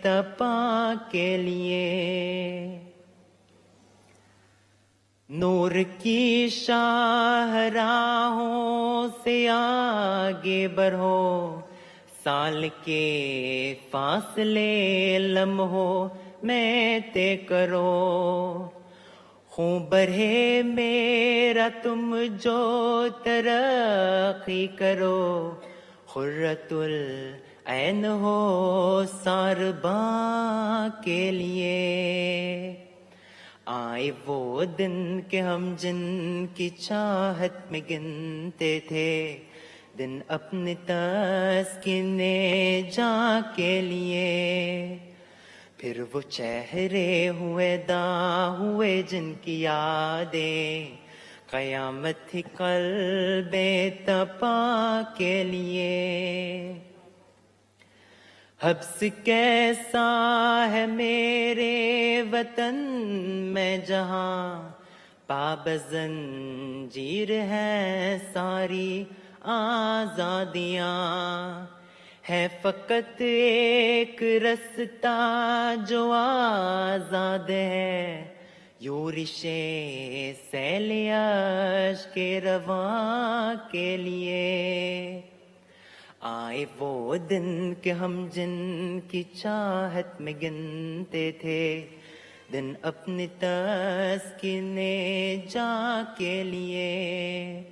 تپا کے لیے نور کی شاہراہوں سے آگے بڑھو سال کے فاصلے لمحوں میں طے کرو خوں بڑھے میرا تم جو ترقی کرو خرۃ العین ہو سارباں کے لیے آئے وہ دن کہ ہم جن کی چاہت میں گنتے تھے دن اپنی تسکین جا کے لیے پھر وہ چہرے ہوئے داں ہوئے جن کی یادیں قیامت تھی قلب تپا کے لیے حبس کیسا ہے میرے وطن میں جہاں پابزنجیر ہے ساری آزادیاں ہے فقط ایک رستہ جو آزاد ہے یورش سیل عشق کے رواں کے لیے آئے وہ دن کہ ہم جن کی چاہت میں گنتے تھے دن اپنی تسکین جا کے لیے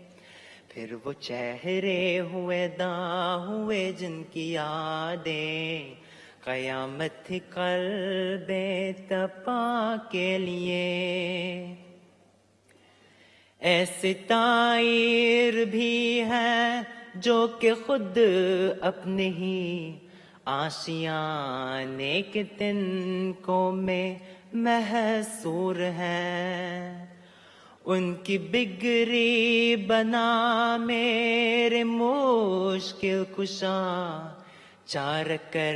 پھر وہ چہرے ہوئے داں ہوئے جن کی یادیں قیامت تھی قلب تپا کے لیے ایسے طائر بھی ہیں جو کہ خود اپنے ہی آشیانے کے تنکوں میں محصور ہیں ان کی بگڑی بنا میرے مشکل کشا چار کر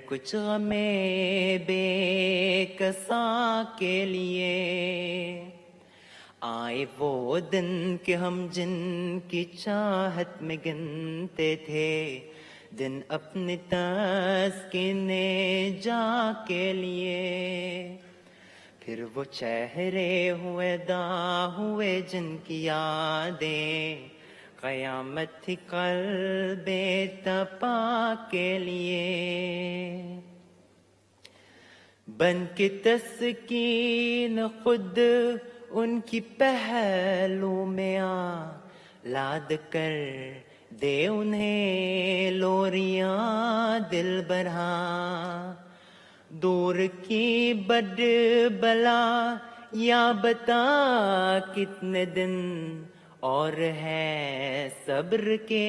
کچھ غمیں بے کساں کے لیے آئے وہ دن کہ ہم جن کی چاہت میں گنتے تھے دن اپنی تسکین جا کے لیے، پھر وہ چہرے ہوئے دا ہوئے جن کی یادیں قیامت تھی قلب تپا کے لیے، بن کے تسکین خود ان کی پہلو میں لاد کر دے انہیں لوریاں دل برہاں، دور کی بد بلا یا بتا کتنے دن اور ہے صبر کے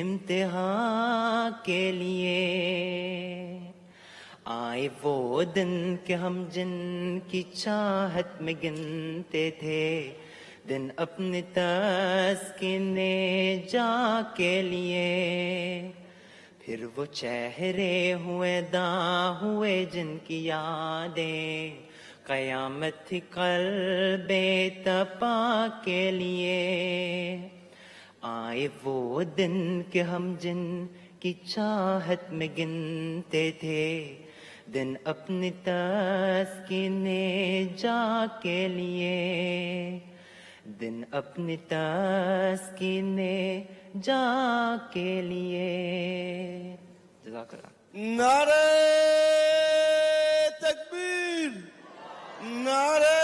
امتحان کے لیے، آئے وہ دن کہ ہم جن کی چاہت میں گنتے تھے دن اپنی تسکین جا کے لیے، پھر وہ چہرے ہوئے دا ہوئے جن کی یادیں قیامت تھی قلب تپا کے لیے، آئے وہ دن کہ ہم جن کی چاہت میں گنتے تھے دن اپنی تسکین جا کے لیے، دن اپنی تسکین جا کے لیے۔ جزاک اللہ۔ نعرہ تکبیر، نعرہ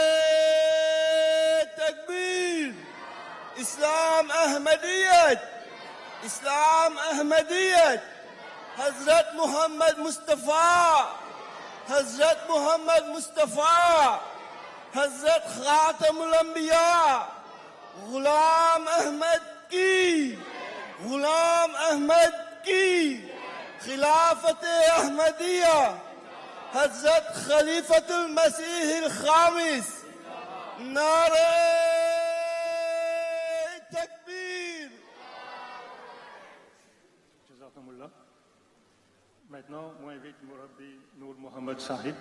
تکبیر، اسلام احمدیت، اسلام احمدیت، حضرت محمد مصطفیٰ، حضرت محمد مصطفیٰ، حضرت خاتم الانبیاء غلام احمد کی، غلام احمد کی، خلافت احمدیہ، حضرت خلیفۃ المسیح الخامس، نعرہ تکبیر۔ Jazakumullah. Maintenant, moi invite Mourabi Nour Mohamed Sahib,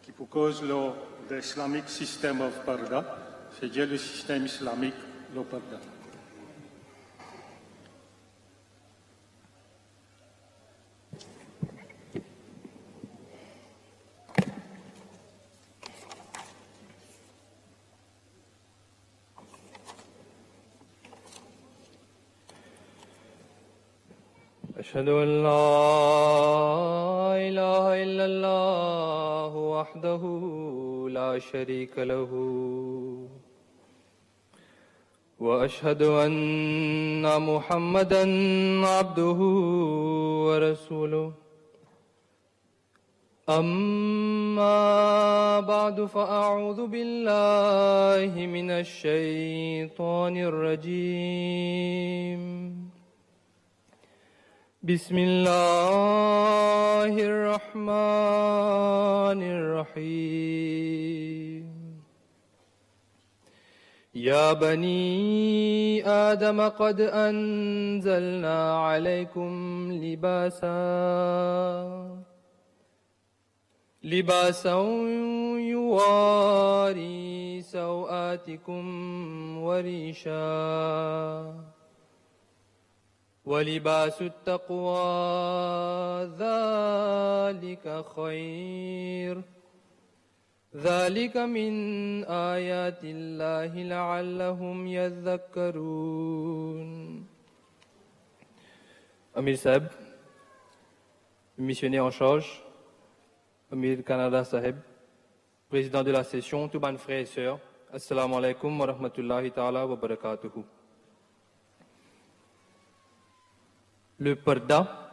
qui propose le Islamic System of Parda, c'est-à-dire le système islamique, le Parda. أشهد أن لا إله إلا الله وحده لا شريك له وأشهد أن محمدا عبده ورسوله أما بعد فأعوذ بالله من الشيطان الرجيم بسم الله الرحمن الرحيم يا بني آدم قد أنزلنا عليكم لباسا يواري سوآتكم وريشا ولباس التقوى ذلك خير ذلك من آيات الله لعلهم يذكرون. Amir Sahib, missionnaire en charge, Amir Canada Sahib, président de la session, tous mes frères et sœurs, Assalamu alaikum wa rahmatullahi ta'ala wa barakatuhu. Le parda,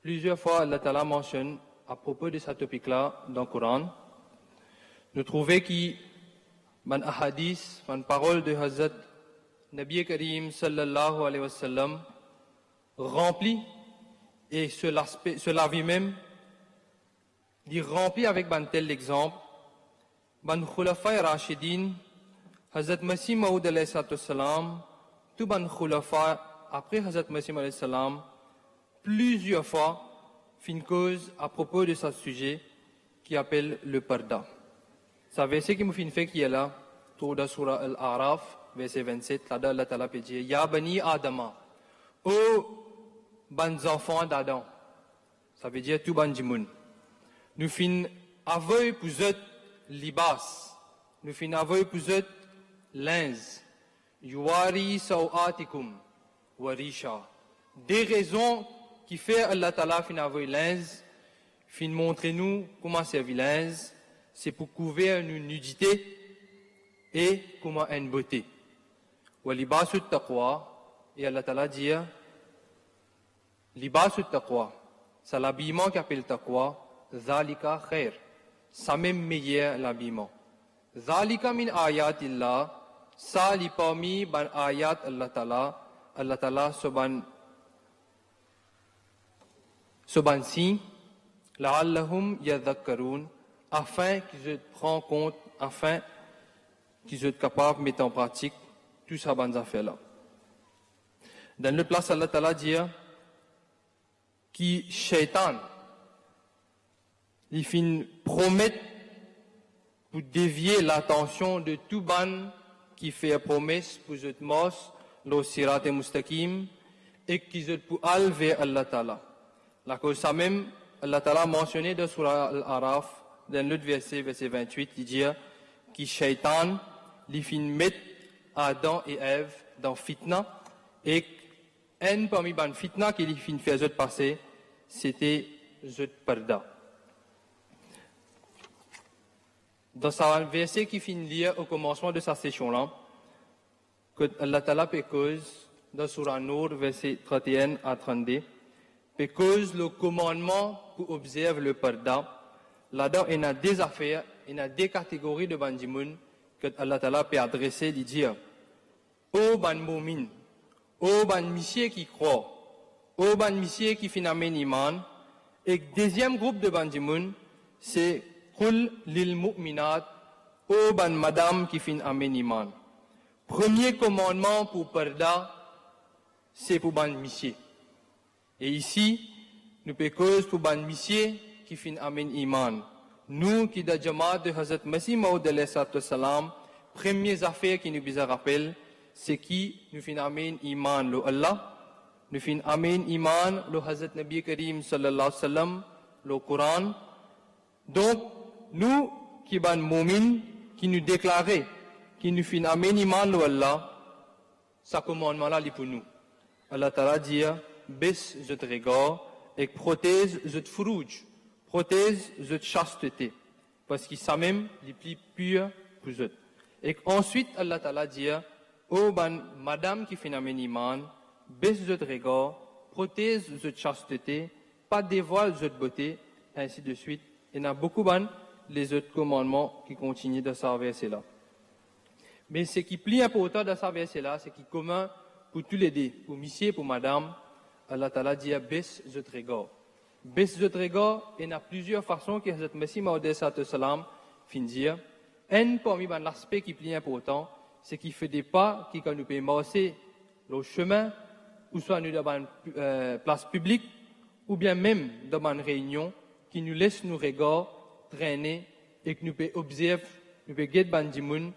plusieurs fois Allah Ta'ala mentionne à propos de ce topic-là dans le Coran. Nous trouvons que man ahadith, man parole de Hazrat Nabi Karim sallallahu alayhi wa sallam rempli, et cela lui-même dit rempli avec un tel exemple, ban khulafa rashidin, Hazrat Masih Maud alayhi salam, tout ban khulafa après Hazrat Masih alayhi salam, plusieurs fois, fait une cause à propos de ce sujet qui appelle le parda. Ce verset qui me fait une fait qui est là, trouve dans Surah Al-A'raf, verset 27, là-dedans Allah Ta'ala peut dire, Ya Bani Adama, ô bons enfants d'Adam, ça veut dire tout ban jimoun. Nous fin aveuil pour eux libas, nous fin aveuil pour eux linge, yuwari sawatikum warisha. Des raisons qui fait Allah Ta'ala fin aveuil linge, fin montrer nous comment servir linge, c'est pour couvrir une nudité et comment une beauté. Wa libasut taqwa, et Allah Ta'ala dit, libasut taqwa, c'est l'habillement qu'appelle taqwa, zalika khair, ça même meilleur l'habillement. Zalika min ayatillah, ça li parmi ban ayat Allah Ta'ala soban signe, la'allahum yadhakkarun, afin qu'ils se prennent compte, afin qu'ils soient capables de mettre en pratique tout ça bonnes affaires-là. Dans le place, Allah Ta'ala dit qui shaitan, il fin promet pour dévier l'attention de tout ban qui fait promesse pour cette mos, le sirat et mustaqim, et qui se pour aller vers Allah Ta'ala. La cause ça même, Allah Ta'ala a mentionné dans Surah Al-Araf, dans l'autre verset, verset 28, il dit qui shaitan, il fin mettre Adam et Ève dans fitna, et un parmi les fitna qu'il fin fait passer, c'était zot parda. Dans ce verset qui finit lire au commencement de sa session-là, que Allah Ta'ala peut cause, dans Surah Nour, verset 31 à 32, peut cause le commandement pour observer le parda. Là-dedans, il y a des affaires, il y a des catégories de bandimoun que Allah Ta'ala peut adresser, dit dire, ô ban moumin, ô ban monsieur qui croit, ô ban monsieur qui fin amène iman, et le deuxième groupe de bandimoun, c'est Qul lil mu'minat, ô ban madame qui fin amène iman. Premier commandement pour parda, c'est pour ban monsieur. Et ici, nous peut cause pour ban monsieur qui fin amène iman. Nous qui da jamaat de Hazrat Masih Maud alayhi salam, première affaire qui nous bizarre rappelle, c'est qui nous fin amène iman le Allah, nous fin amène iman le Hazrat Nabi Karim sallallahu alayhi wa sallam, le Coran. Donc, nous qui ban mu'min, qui nous déclarer, qui nous fin amène iman le Allah, ça commandement là pour nous. Allah Ta'ala dit, baisse votre regard et protège votre frouge, protège votre chasteté, parce qu'il ça même les plus purs pour eux. Et ensuite Allah Ta'ala dit, ô ban madame qui fait amène iman, baisse votre regard, protège votre chasteté, pas dévoile votre beauté, ainsi de suite. Il y en a beaucoup ban les autres commandements qui continuent de ce verset-là. Mais ce qui est plus important dans ce verset-là, c'est qui est commun pour tous les deux, pour monsieur, pour madame, Allah Ta'ala dit baisse votre regard. Baisse votre regard, il y a plusieurs façons que Hazrat Masih Maud alayhi salam fin dire. Un parmi l'aspect qui est plus important, c'est qu'il fait des pas qui quand nous peut marcher le chemin, ou soit nous dans une place publique, ou bien même dans une réunion, qui nous laisse nos regards traîner et que nous peut observer, nous peut guetter bandimoun,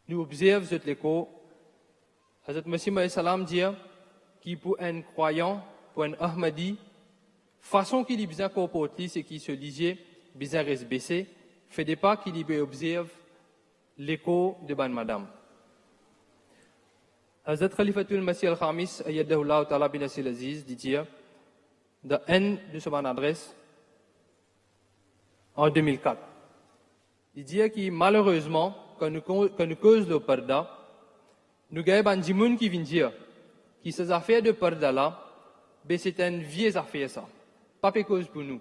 nous observe cette l'écho. Hazrat Masih Maud salam dit qui pour un croyant, pour un Ahmadi, façon qu'il y besoin comporter, c'est qu'il se disait, besoin reste baissé, fait des pas qu'il y peut observer l'écho de ban madame. Hazrat Khalifatul Masih al-Khamis, ayyadahullah ta'ala bin Nasir Aziz, dit dans un de son adresse, en 2004. Il dit que malheureusement, quand nous cause le parda, nous avons un djimoun qui vient dire que ces affaires de parda là, ben c'est une vieille affaire ça. Pas pour cause pour nous.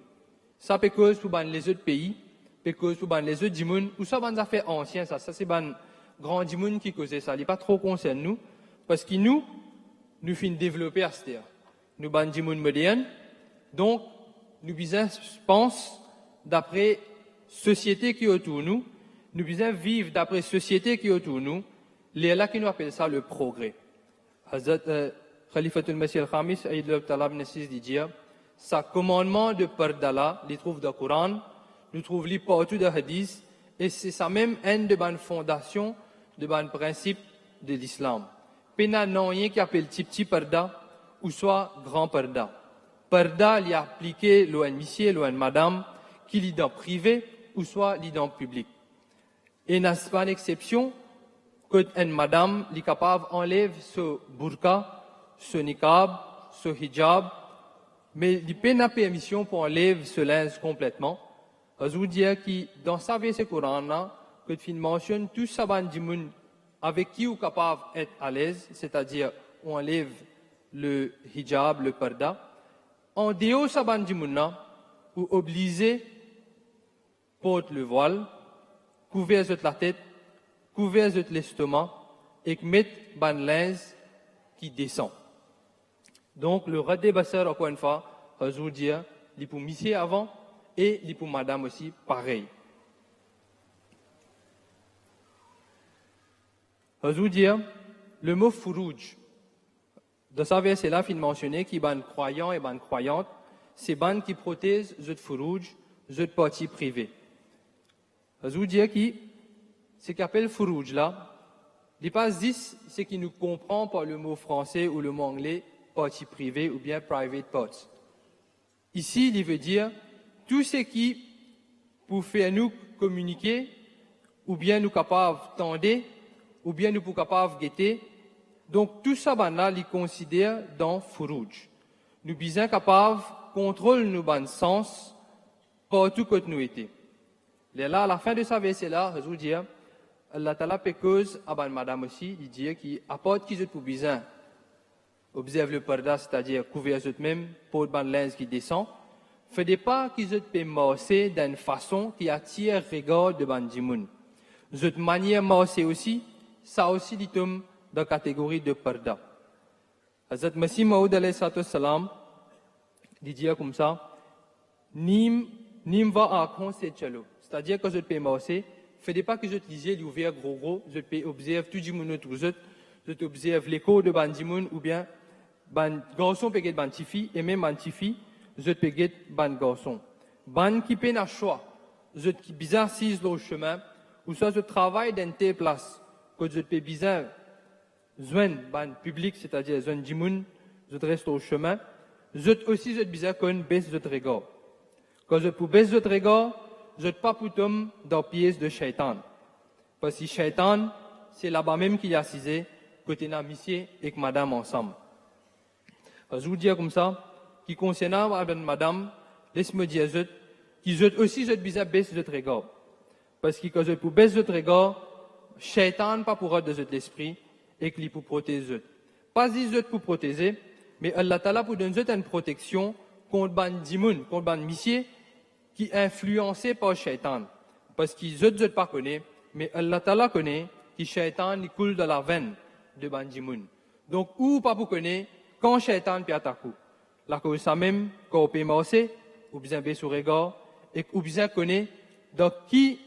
Ça peut cause pour les autres pays, peut cause pour les autres djimoun, ou ça des affaires anciennes ça. Ça c'est un grand djimoun qui cause ça. Il n'est pas trop concerne nous, parce que nous finissons développer à cette terre. Nous ban djimoun moderne, donc nous business pense d'après société qui est autour de nous, nous besoin vivre d'après société qui est autour de nous, les là qui nous appellent ça le progrès. Hazrat Khalifatul Masih al-Khamis, ayyadahullah ta'ala bin Nasir dit, ça commandement de pardala, les trouve dans le Coran, nous trouve les partout dans le hadith, Et c'est ça même une de bonnes fondations, de bonnes principes de l'islam. Pena non rien qui appelle petit parda ou soit grand parda. Parda, il y a appliqué l'ON monsieur, l'ON madame, qui lit dans privé ou soit lit dans public. Et n'a pas une exception que une madame est capable d'enlever ce burqa, ce niqab, ce hijab, mais il n'y a pas de permission pour enlever ce linge complètement. Je veux dire que dans sa verset Coran, que tu mentionnes tout ça avec qui on est capable d'être à l'aise, c'est-à-dire on enlève le hijab, le parda, en dehors ça ou obligé porte le voile, couvert la tête, couvert l'estomac et mettre ban linge qui descend. Donc le radé bassar encore une fois, je veux dire, il pour monsieur avant et il pour madame aussi pareil. Je veux dire, le mot furouj, dans sa verset là, il mentionné qu'il y a des croyants et des croyantes, c'est ban qui protègent les furouj, les parties privées. Je veux dire que ce qu'on appelle furouj là, il pas 10, ce qui nous comprend par le mot français ou le mot anglais, partie privée ou bien private parts. Ici, il veut dire tout ce qui pour faire nous communiquer ou bien nous capables tendre ou bien nous pour capables guetter. Donc tout ça là, il considère dans furouj. Nous sommes capables contrôler nos bons sens partout que nous étions. Là, à la fin de sa verset là, je veux dire, Allah Ta'ala pécose à madame aussi, il dit qu'il apporte qu'ils ont pour besoin. Observe le parda, c'est-à-dire couvrir eux même pour ban linge qui descend. Faites pas qu'ils ont pu marcher d'une façon qui attire regard de ban dimoun. Cette manière marcher aussi, ça aussi dit dans la catégorie de parda. Hazrat Masih Maud alayhi salam dit comme ça, nim va à conseil chalo. C'est-à-dire que je peux marcher, faites pas que je te lisais l'ouvert gros, je peux observer tout le monde autour de je observe l'écho de ban dimoun ou bien ban garçon peut get ban tifi et même ban tifi je peux get ban garçon. Ban qui peut n'a choix, je qui bizarre si le chemin ou soit je travaille dans telle place que je peux bizarre zone ban public c'est-à-dire zone dimoun je reste au chemin, je aussi je bizarre qu'on baisse de regard. Quand je peux baisser de regard, je ne pas pour tomber dans pièce de shaitan. Parce que shaitan, c'est là-bas même qu'il y a assisé, côté na monsieur et que madame ensemble. Je vous dis comme ça, qui concernant madame, laisse-moi dire qui aussi je bizarre baisse de regard. Parce que quand je peux baisser de regard, shaitan pas pour de l'esprit et qu'il pour protéger. Pas dit pour protéger, mais Allah Ta'ala pour donner une protection contre ban dimoun, contre ban monsieur qui est influencé par shaitan. Parce qu'ils ne pas connaît, mais Allah Ta'ala connaît que shaitan il coule dans la veine de ban dimoun. Donc, ou pas pour connaître quand shaitan peut attaquer. La cause ça même, quand on peut marcher, ou bien baisser sur regard, et ou bien connaître dans qui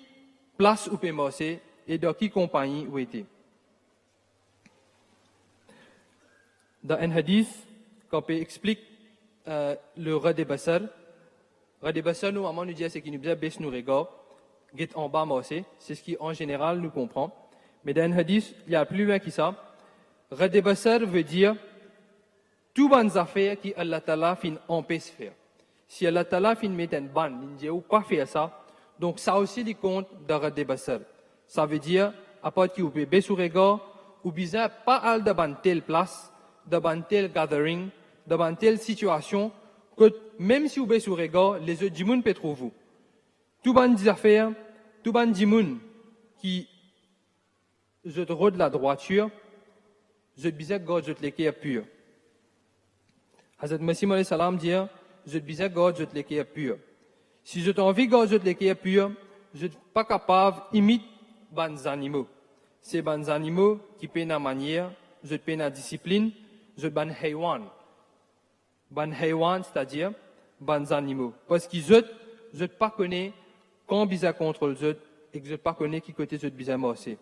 place on peut marcher et dans qui compagnie où était. Dans un hadith, quand on explique le Rad Bassar, Rad Bassar, nous, maman nous dit, c'est qu'il nous baisse nos regards, get en bas marcher, c'est ce qui en général nous comprend. Mais dans un hadith, il y a plus loin que ça. Rad Bassar veut dire tout bonnes affaires qui Allah Ta'ala fin empêche de faire. Si Allah Ta'ala fin met un ban, il dit ou pas faire ça, donc ça aussi dit compte de Rad Bassar. Ça veut dire, à part qui vous pouvez baisser sur regard, ou bien pas al de ban telle place, de ban tel gathering, de ban telle situation, que même si vous baissez sur regard, les autres dimoun peuvent trouver vous. Tout ban des affaires, tout ban dimoun qui je te rôde la droiture, je te bisais God, je te l'équerre pur. Hazrat Masih alayhi salam dit, je te bisais God, je te l'équerre pur. Si je t'envie God, je te l'équerre pur, je ne suis pas capable d'imiter ban animaux. C'est ban animaux qui paient la manière, je te paie la discipline, je te ban haywan. Ban haywan, c'est-à-dire ban animaux. Parce qu'ils je ne pas connais quand bizarre contrôle je et que je ne pas connais qui côté je bizarre morcer.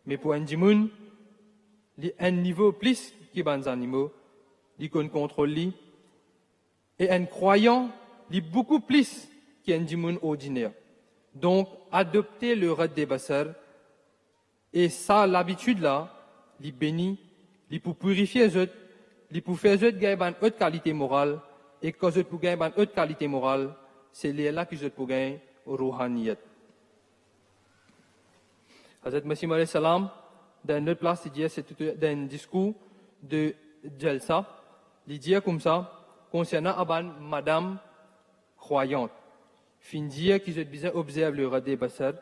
Mais pour un dimoun, un niveau plus qui ban animaux, il contrôle lui. Et un croyant, il beaucoup plus qu'un dimoun ordinaire. Donc, adopter le rad des basar, et ça, l'habitude-là, les bénit, les pour purifier les autres, les pour faire les autres gagner une haute qualité morale, et quand les autres pour gagner une haute qualité morale, c'est là qu'ils autres pour gagner rouhaniyat. Hazrat Masih alayhi salam, dans une autre place, il dit, c'est dans un discours de Jalsa, il dit comme ça, concernant madame croyante. Fin dire qu'ils ont besoin d'observer le radé basar.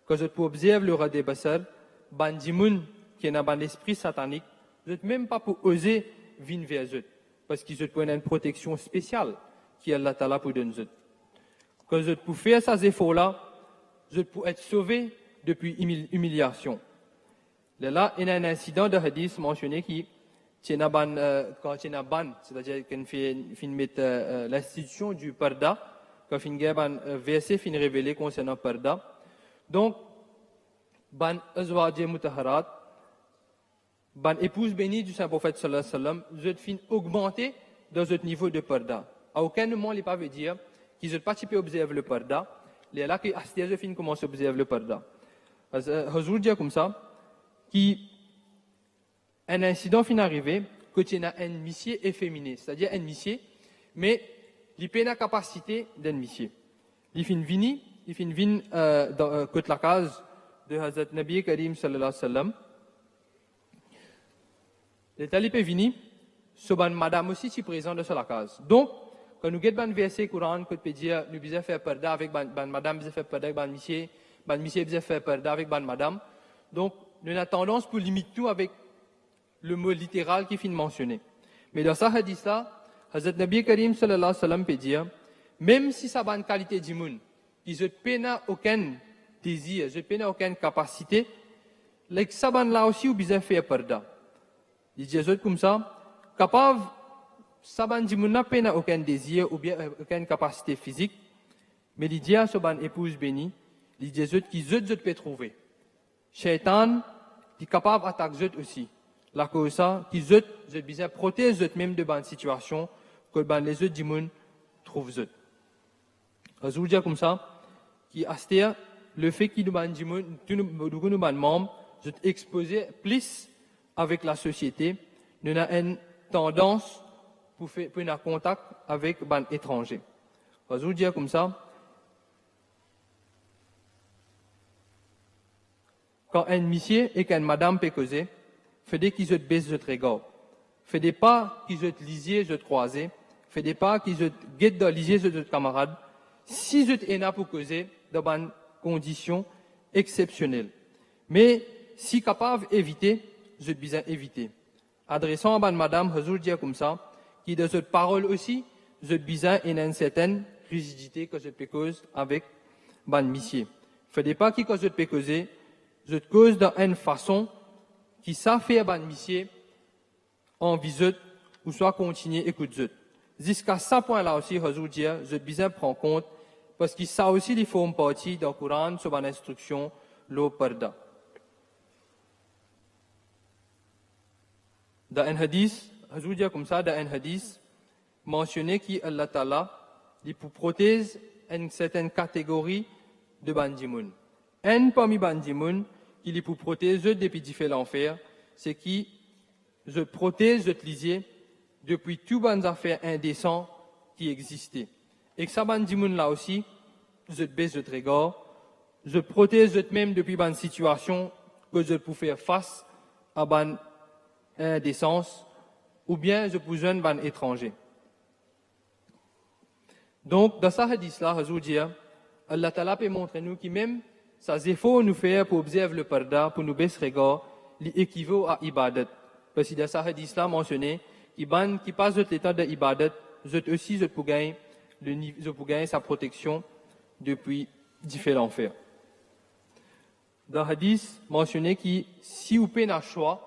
Quand ils ont observer le radé basar, bandimoun qui est dans l'esprit satanique, ils n'ont même pas pour oser venir vers eux. Parce qu'ils ont une protection spéciale qui est Allah Ta'ala pour donner eux. Quand ils ont faire ces efforts-là, ils ont être sauvés depuis humiliation. Là, il y a un incident de hadith mentionné qui quand il y a ban, c'est-à-dire qu'on fait mettre l'institution du parda, quand il y a un verset fin révélé concernant parda. Donc, ban azwaj mutaharat, ban épouse bénie du Saint Prophète sallallahu alayhi wa sallam, je fin augmenter dans ce niveau de parda. À aucun moment, il ne veut pas dire qu'ils n'ont pas pu observer le parda. Il est là que Astia fin commence à observer le parda. Hazur dit comme ça, qui un incident fin arrivé que tu as un missier efféminé, c'est-à-dire un missier, mais il n'a pas la capacité d'un missier. Il fin vini dans côté la case de Hazrat Nabi Karim sallallahu alayhi wa sallam. Les talibs est vini, ce ban madame aussi qui est présent dans la case. Donc, quand nous avons un verset Coran, que peut dire, nous devons faire parda avec ban madame, nous faire parda avec ban missier devons faire parda avec ban madame. Donc, nous avons tendance pour limiter tout avec le mot littéral qui est mentionné. Mais dans ce hadith-là, Hazrat Nabi Karim sallallahu alayhi wa sallam peut dire, même si ça a une qualité d'immun, ils n'ont aucun désir, ils n'ont aucune capacité, les saban là aussi, ils ont fait parda. Ils disent comme ça, capable, saban d'immun n'a aucun désir ou bien aucune capacité physique, mais ils disent à saban épouse bénie, ils disent qu'ils peuvent trouver. Shaitan est capable d'attaquer aussi. La cause ça, qu'ils ont besoin de protéger même de bonnes situations que les autres du monde trouvent eux. Je vous dis comme ça, qui asté le fait qu'ils nous membres, sont exposés plus avec la société, nous avons une tendance pour faire un contact avec les étrangers. Je vous dis comme ça. Quand un monsieur et qu'une madame peut causer, fait des qu'ils baissent votre regard. Fait des pas qu'ils lisiez, je croisé. Fait des pas qu'ils guettent dans lisier, je camarade. Si je êtes là pour causer, dans une condition exceptionnelle. Mais, si capable d'éviter, je besoin éviter. Adressant à madame, je vous dis comme ça, qui de cette parole aussi, je besoin une certaine rigidité que je peux causer avec monsieur. Fait des pas qui que je peux causer, je cause d'une façon qui ça fait ban monsieur en visite ou soit continuer écoute. Jusqu'à ce point-là aussi, je besoin prendre compte parce que ça aussi il faut une partie dans le Coran sur une instruction le parda. Dans un hadith, je dis comme ça, dans un hadith mentionné qui Allah Ta'ala il pour protéger une certaine catégorie de bandimoun. Un parmi bandimoun qui est pour protéger depuis différents l'enfer, c'est qui je protège je lisier depuis tout bonnes affaires indécents qui existaient. Et que ça bandimoun là aussi, je baisse je regard, je protège je même depuis bonnes situations que je peux faire face à bonnes indécence ou bien je peux joindre ban étranger. Donc dans ce hadith là, je veux dire, Allah Ta'ala peut montrer nous qui même ça efforts nous faire pour observer le parda, pour nous baisser regard, l'équivaut à ibadat. Parce que dans ce hadith là mentionné, qui passe de l'état de ibadat, je aussi je peux gagner sa protection depuis différents faits. Dans le hadith mentionné qui si vous payez un choix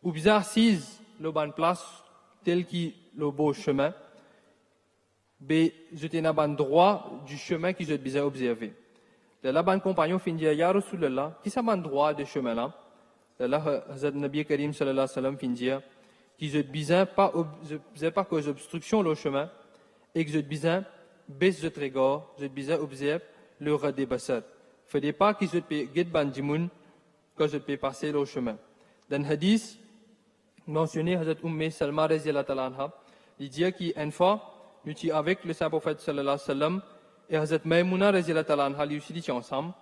ou bien assise le bonne place tel qui le beau chemin, ben je t'ai un droit du chemin qui je besoin observer. Là bonne compagnon fin dire ya Rasulullah, qui ça bon droit de chemin là? Là Hazrat Nabi Karim sallallahu alayhi wa sallam fin dire qui je besoin pas cause obstruction le chemin et que je besoin baisse de regard, je besoin observer le radé basar. Fallait pas qu'ils se guide bandimoun quand je peux passer le chemin. Dans le hadith, mentionné Hazrat Salma radhiyallahu ta'ala anha, il dit qu'une fois, nous étions avec le saint prophète sallallahu alayhi wa sallam et Hazrat Maïmouna radhiyallahu ta'ala anha, lui aussi dit ensemble.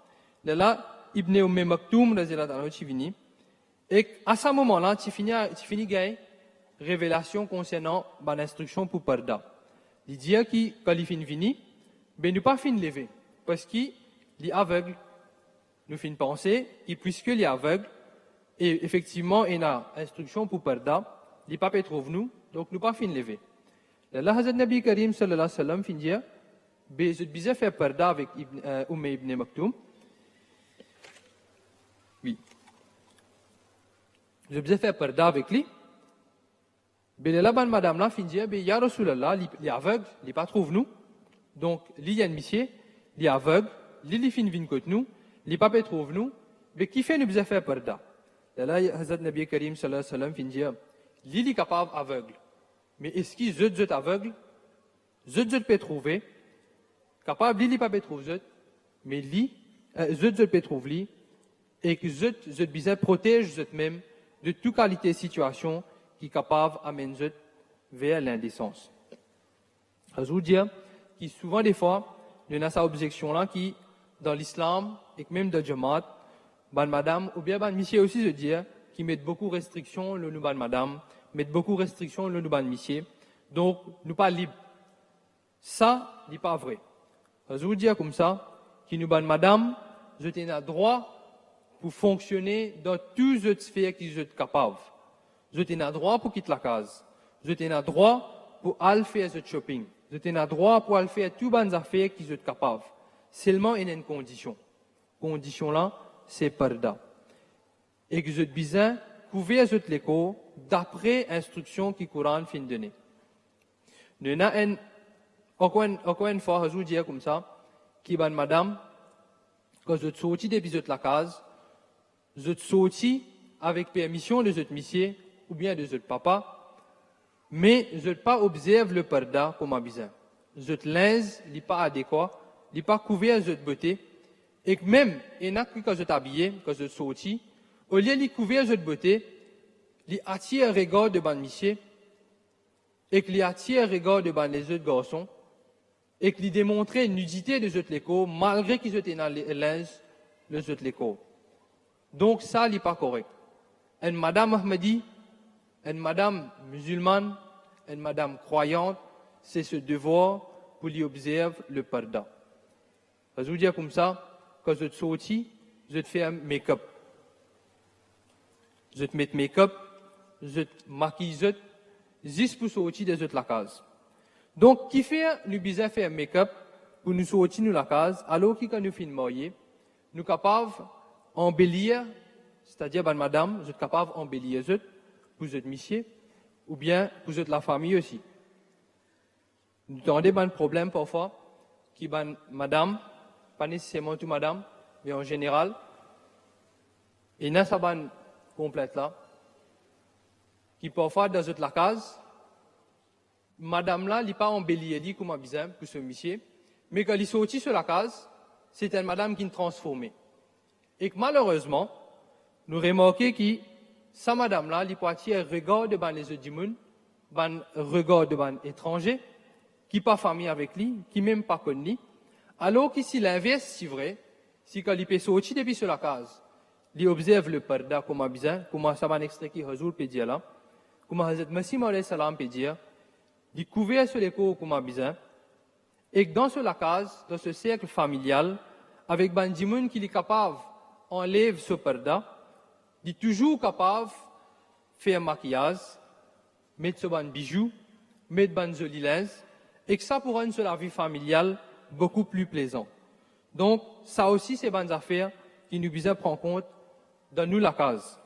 Là, Ibn Maktoum radhiyallahu ta'ala anha, est venu. Et à ce moment-là, tu finis gagner révélation concernant l'instruction pour parda. Il dit que quand il finit vini, ben nous pas fin lever parce qu'il est aveugle. Nous fin penser que puisque il est aveugle et effectivement il a instruction pour parda, il pas peut trouver nous, donc nous pas fin lever. Là Hazrat Nabi Karim sallallahu alayhi wa sallam fin dire ben je bizarre faire parda avec Ibn Maktoum. Oui. Je bizarre faire parda avec lui. Ben là, madame là, fin dire, ben ya Rasulallah, il est aveugle, il pas trouve nous. Donc, il y a un monsieur, il est aveugle, il fin vin côté nous, il pas peut trouve nous. Ben qui fait nous besoin faire parda? Là, Hazrat Nabi Karim sallallahu alayhi wa sallam fin dire, il est capable aveugle. Mais est-ce qu'il est aveugle? Je peut trouver, capable, il pas peut trouver, mais je peut trouver, et que je besoin protège même de toute qualité de situation qui est capable d'amener vers l'indécence. Je veux dire que souvent des fois, il y a cette objection-là qui, dans l'islam, et même dans le Jamaat, madame, ou bien monsieur aussi, je dire, qui met beaucoup de restrictions, le madame, met beaucoup de restrictions, le monsieur. Donc, nous pas libres. Ça, n'est pas vrai. Je veux dire comme ça, que nous, madame, je tiens droit pour fonctionner dans toutes les sphères qui sont capables. Je tiens droit pour quitter la case. Je tiens droit pour aller faire ce shopping. Je tiens droit pour aller faire toutes les affaires qui sont capables. Seulement, il y a une condition. Condition là, c'est parda. Et que je besoin couvrir cette l'écho d'après instruction qui Coran fin donner. Nous avons encore une fois, je vous dis comme ça, qui va madame, quand je sortis depuis la case, je sortis avec permission de cette monsieur ou bien de cette papa, mais je ne pas observe le parda comme besoin. Je te linge, il n'est pas adéquat, il n'est pas couvert de beauté, et que même, il y a que quand je t'habillais, quand je sortis, au lieu de couvrir de beauté, il attire un regard devant le monsieur, et qu'il attire un regard devant les autres garçons, et qu'il démontrait une nudité de cette l'écho, malgré qu'ils étaient dans le linge de cette l'écho. Donc ça, n'est pas correct. Une madame Ahmadi, une madame musulmane, une madame croyante, c'est ce devoir pour lui observer le parda. Je vous dis comme ça, quand je te sortis, je te fais un make-up. Je te mets make-up, je te maquille, juste pour sortir de la case. Donc, qui fait nous besoin faire un make-up pour nous sortir de la case, alors que quand nous finissons mariés, nous sommes capables d'embellir, c'est-à-dire, madame, vous êtes capable d'embellir pour votre monsieur, ou bien pour la famille aussi. Nous avons des problèmes parfois, qui madame, pas nécessairement tout madame, mais en général, et dans sa bande complète là, qui parfois dans la case, madame là, elle n'est pas embellie comme besoin pour ce monsieur, mais quand il est sorti sur la case, c'est une madame qui est transformée. Et que malheureusement, nous remarquons que sa madame-là, il peut attirer un regard devant les autres du monde, un regard devant l'étranger, qui n'est pas famille avec lui, qui n'est même pas connu. Alors que si l'inverse, c'est vrai, si quand il peut sortir depuis sur la case, il observe le parda comme besoin, comme ça va extrait qui Hazur peut dire là, comme Hazrat Masih alayhi salam peut dire, il couvert sur l'écho comme besoin, et que dans la case, dans ce cercle familial, avec Bandimoun qui est capable enlève ce parda, il est toujours capable de faire un maquillage, mettre ce bon bijou, mettre bon joli linge, et que ça pour rendre la vie familiale beaucoup plus plaisant. Donc, ça aussi, c'est bonnes affaires qui nous besoin prendre compte dans nous la case.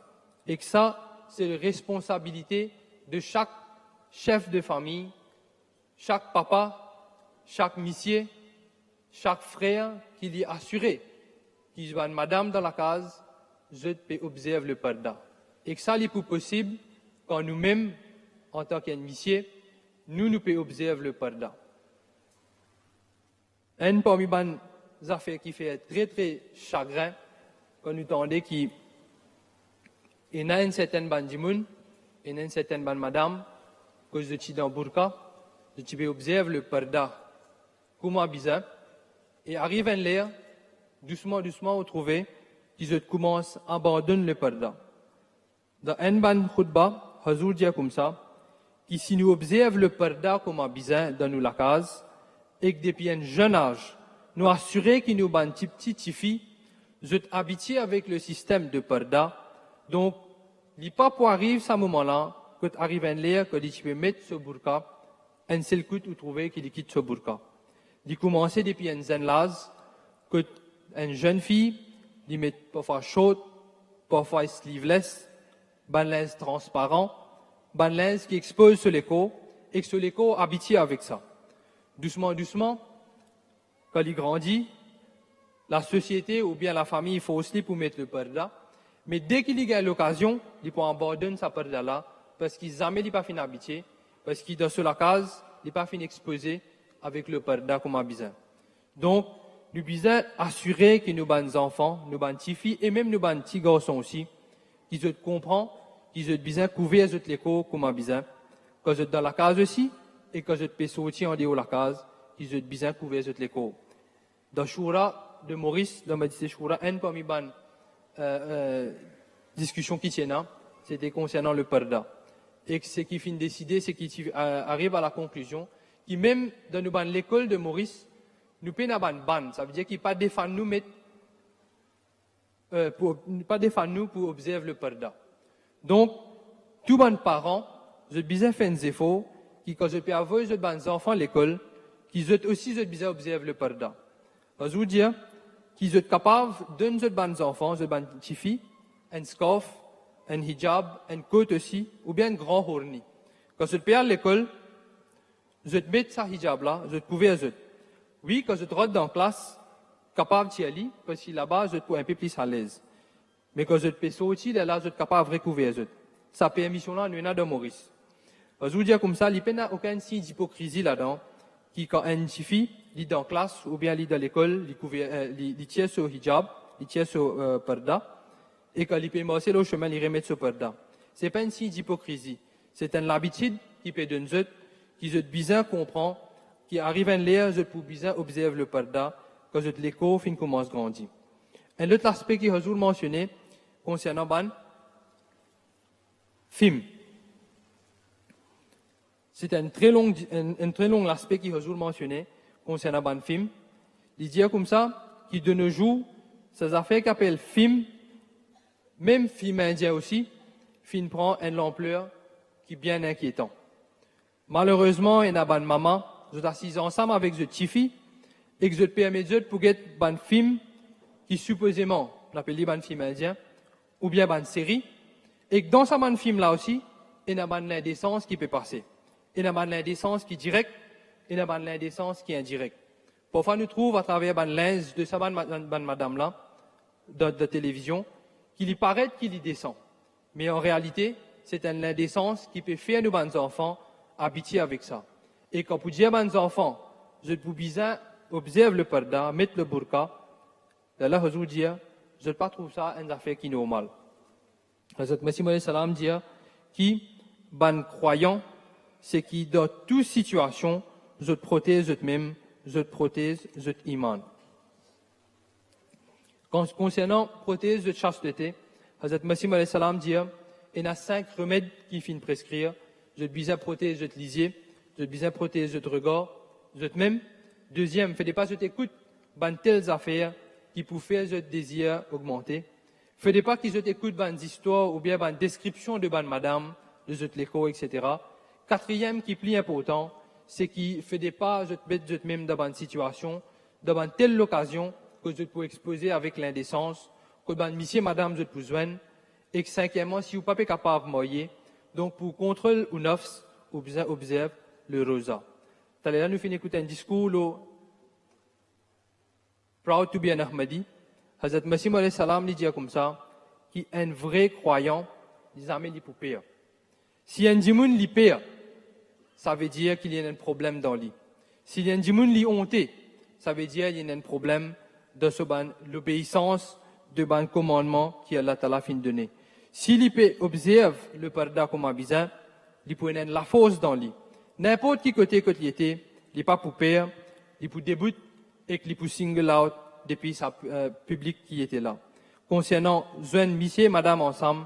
Et que ça, c'est la responsabilité de chaque chef de famille, chaque papa, chaque monsieur, chaque frère qui lui assuré qu'il y a une madame dans la case, je peux observer le parda. Et que ça, c'est possible quand nous-mêmes, en tant qu'initiés, nous pouvons observer le parda. Un parmi les affaires qui fait très très chagrin quand nous entendons qu'il y a une certaine bande de monde, il y a une certaine bande madame, que je suis dans burqa, je peux observer le parda, comment bizarre, et arrive un l'air, doucement, vous trouvez, qu'ils commencent à abandonner le parda. Dans une bande khutba, Hazur dit comme ça, que si nous observons le parda comme bizarre dans nos cases, et que depuis un jeune âge, nous assurer que nous sommes petits filles, nous sommes habitués avec le système de parda. Donc, il n'est pas pour arriver à ce moment-là, que tu arrives à l'air, que tu peux mettre ce burqa, un seul coup, vous trouvez qu'il quitte ce burqa. Il commence depuis un jeune âge, que une jeune fille, il met parfois chaud, parfois sleeveless, ban linge transparent, ban linge qui expose sur l'écho, et que sur l'écho habitué avec ça. Doucement, quand il grandit, la société ou bien la famille faut aussi pour mettre le parda. Mais dès qu'il a l'occasion, il peut abandonner sa parda là, parce qu'il jamais n'est pas fin habitué, parce qu'il dans la case, il n'est pas fin exposé avec le parda comme un bizarre. Donc, nous devons assurer que nos bons enfants, nos bonnes petites filles et même nos bons petits garçons aussi, qu'ils comprennent, qu'ils ont besoin de couvrir l'écho comme un bizarre. Quand ils sont dans la case aussi, et quand je peux sortir en dehors de la case, ils ont besoin de couvrir l'écho. Dans Shura de Maurice, dans ma Shura, un parmi les discussions qui tiennent, c'était concernant le parda. Et ce qui finit décider, c'est qu'il arrive à la conclusion que même dans l'école de Maurice, nous payons un ban. Ça veut dire qu'il pas défend nous mettre, pas défend nous pour observer le parda. Donc, tous les parents, je besoin faire des efforts, qui quand je peux avoir les enfants à l'école, qu'ils ont aussi besoin observer le parda. Je veux dire qu'ils sont capables de donner les enfants, les petites filles, un scarf, un hijab, un coat aussi, ou bien un grand horni. Quand je peux à l'école, je te mets ça hijab là, je te couvre je. Oui, quand je te rentre dans la classe, capable d'y aller, parce que là-bas, je te trouve un peu plus à l'aise. Mais quand je te peux sortir, là, je te capable de recouvrir je. Sa permission-là, nous en a dans Maurice. Je veux dire comme ça, il n'y a aucun signe d'hypocrisie là-dedans, qui quand une fille, il est dans la classe, ou bien il est dans l'école, il tient sur hijab, il tient sur parda, et quand il peut marcher le chemin, il remet sur parda. Ce n'est pas un signe d'hypocrisie. C'est une habitude qui peut donner eux, qui eux bien comprend, qui arrive à l'air, eux pour bien observer le parda, quand eux l'écho fin commence à grandir. Un autre aspect qui est toujours mentionné, concernant ban, film. C'est un très long aspect qui est toujours mentionné, concernant ban film. Il dit comme ça, qui de nos jours, ces affaires qu'appelle film, même film indien aussi, film prend une ampleur qui est bien inquiétant. Malheureusement, il y a une maman, je suis assis ensemble avec ce petit fille, et que je permets pour get ban film qui supposément, on appelle les ban film indien, ou bien ban série, et que dans ce ban film là aussi, il y a une indécence qui peut passer. Il y a une indécence qui est directe, il y a une indécence qui est indirecte. Parfois, nous trouvons à travers ban lens de sa ban madame là, de la télévision, qu'il y paraît qu'il y descend. Mais en réalité, c'est une indécence qui peut faire nos bons enfants habitués avec ça. Et quand vous dites à nos enfants, je vous besoin observe le parda, mettre le burqa, là, je vous dis, je ne pas trouve ça une affaire qui est normale. Hazrat Masih alayhi salam dit, qui, ban croyant, c'est qui, dans toute situation, je protège eux-mêmes, je protège eux iman. Concernant prothèse de chasteté, Hazrat Masih alayhi salam dit, il y a 5 remèdes qui finissent prescrire. Je besoin prothèse de lisier, je besoin prothèse de regard, je même. Deuxième, faites pas je t'écoute, ban telles affaires qui peuvent faire je désir augmenter. Faites pas qu'ils je t'écoute ban histoires ou bien ban description de ban madame, de je l'écho, etc. Quatrième, qui est plus important, c'est qui faites pas je te mette même dans ban situation, dans telle occasion que je peux exposer avec l'indécence, que ban monsieur, madame, je peux joindre, et que cinquièmement, si vous n'êtes pas capable de moyer, donc pour contrôle ou nafs, vous observe le rosa. Là, nous finissons d'écouter un discours, le Proud to be an Ahmadi. Hazrat Masih alayhi salam dit comme ça, qui est un vrai croyant, les amis les poupées. Si un djimoun li père, ça veut dire qu'il y a un problème dans lui. Si un djimoun li honté, ça veut dire qu'il y a un problème de l'obéissance de ban commandement qui Allah Ta'ala fin donné. Si l'IP observe le parda comme un bizarre, il peut être la force dans lui. N'importe qui côté que il était, il n'est pas pour perdre, il peut débuter et qu'il peut single out depuis sa public qui était là. Concernant Zuen, Monsieur et Madame ensemble,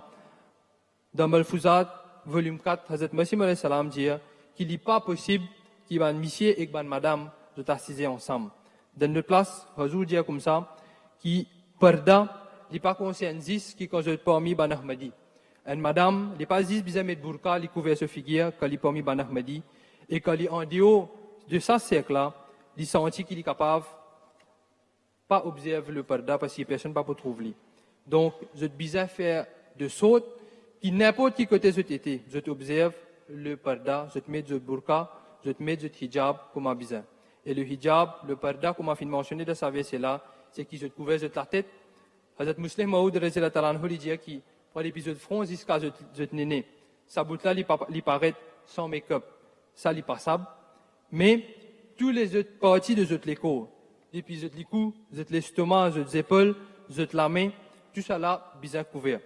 dans Malfouzat, volume 4, Hazrat Masih alayhi salam dit qu'il n'est pas possible qu'il y ait un Monsieur et une Madame de t'assiser ensemble. Dans notre place, Hazur dit comme ça, qui parda, il n'est pas conscient qui cause parmi ban Ahmadi. Une Madame, il n'est pas dit bizarre mettre burqa, il couvert ce figure, qu'il est parmi ban Ahmadi, et qu'il est en dehors de ça siècle-là, il sentit qu'il est capable pas observer le parda parce que personne pas pour trouver. Donc, je te bizarre faire de saute, qui n'importe qui côté je t'étais, je t'observe le parda, je te mets le burqa, je te mets le hijab comme un bizarre. Et le hijab, le parda, comme on a mentionné dans sa verset là, c'est qui se couvert de la tête. Hazrat Muslim Maoud Rezela Talanho lui dit qui, pour l'épisode front jusqu'à je te né, sa bout là, il paraît sans make-up, ça il passable. Mais, tous les autres parties de cette l'écho, l'épisode les coups, l'estomac, les épaules, la main, tout ça là, bizarre couvert.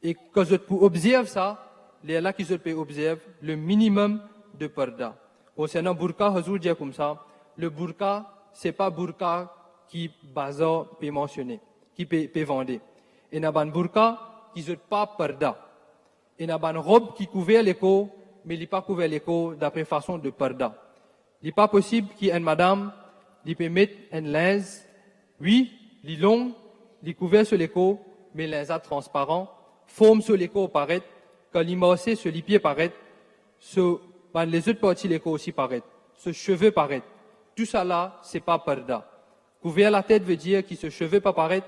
Et quand je peux observer ça, les là qui se peut observer le minimum de parda. Concernant burqa, Hazur dit comme ça, le burqa, c'est pas burqa qui bazar peut mentionner, qui peut vendre. Et n'a pas burqa qui ne pas parda. Et n'a pas une robe qui couvre l'écho, mais il n'est pas couvert l'écho d'après façon de parda. Il n'est pas possible qu'une madame, il peut mettre un linge, oui, il est long, il est couvert sur l'écho, mais linge transparent, forme sur l'écho paraît, quand l'immersé sur les pieds paraît, les autres parties de l'écho aussi paraît, ce cheveux paraît. Tout ça là, c'est pas parda. Couvert la tête veut dire que ce cheveux pas paraît,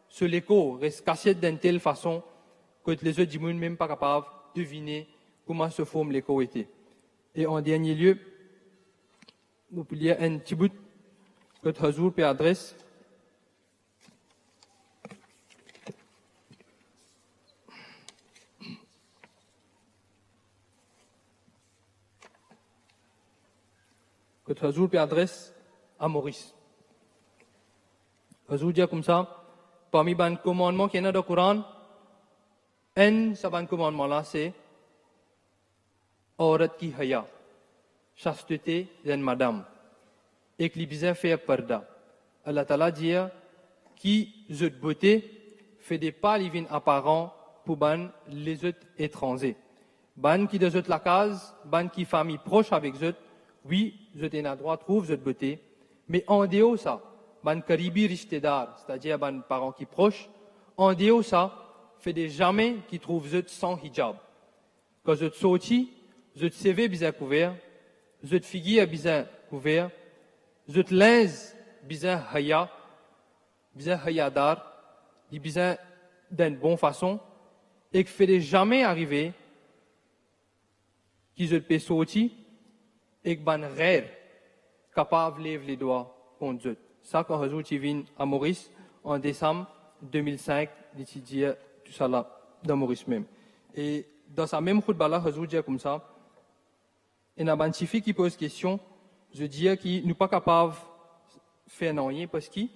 sur l'écho reste caché d'une telle façon que les autres ne sont même pas capables de deviner comment se forme l'écho était. Et en dernier lieu, vous pouvez lire un petit bout que Hazur peut adresse. Que Hazur peut adresse à Maurice. Hazur dit comme ça, parmi les commandements qu'il y a dans le Coran, un de commandement là, c'est Aurat ki haya, chasteté d'une madame, et que les faire parda. Allah Ta'ala dit qui zut beauté fait des pas livin apparents pour les autres étrangers. Ban qui de zut la case, ban qui famille proche avec zut, oui, zut en a droit trouve zut beauté, mais en dehors ça, ban karibi rishtedar, c'est-à-dire ban parents qui proches, en dehors ça, fait des jamais qui trouvent zut sans hijab. Quand zut sorti, zut CV bizarre couvert, zut figure bizarre couvert, zut linge bizarre hayadar, dit bizarre d'une bonne façon, et que fait des jamais arriver, qui zut peut sortir, et que ban rare, capable de lever les doigts contre zut. Ça, quand Hazur vient à Maurice, en décembre 2005, d'étudier tout ça là, dans Maurice même. Et dans sa même khutba là, Hazur dit comme ça, il y a un fille qui pose question, je dis qu'il n'est pas capable de faire rien parce qu'il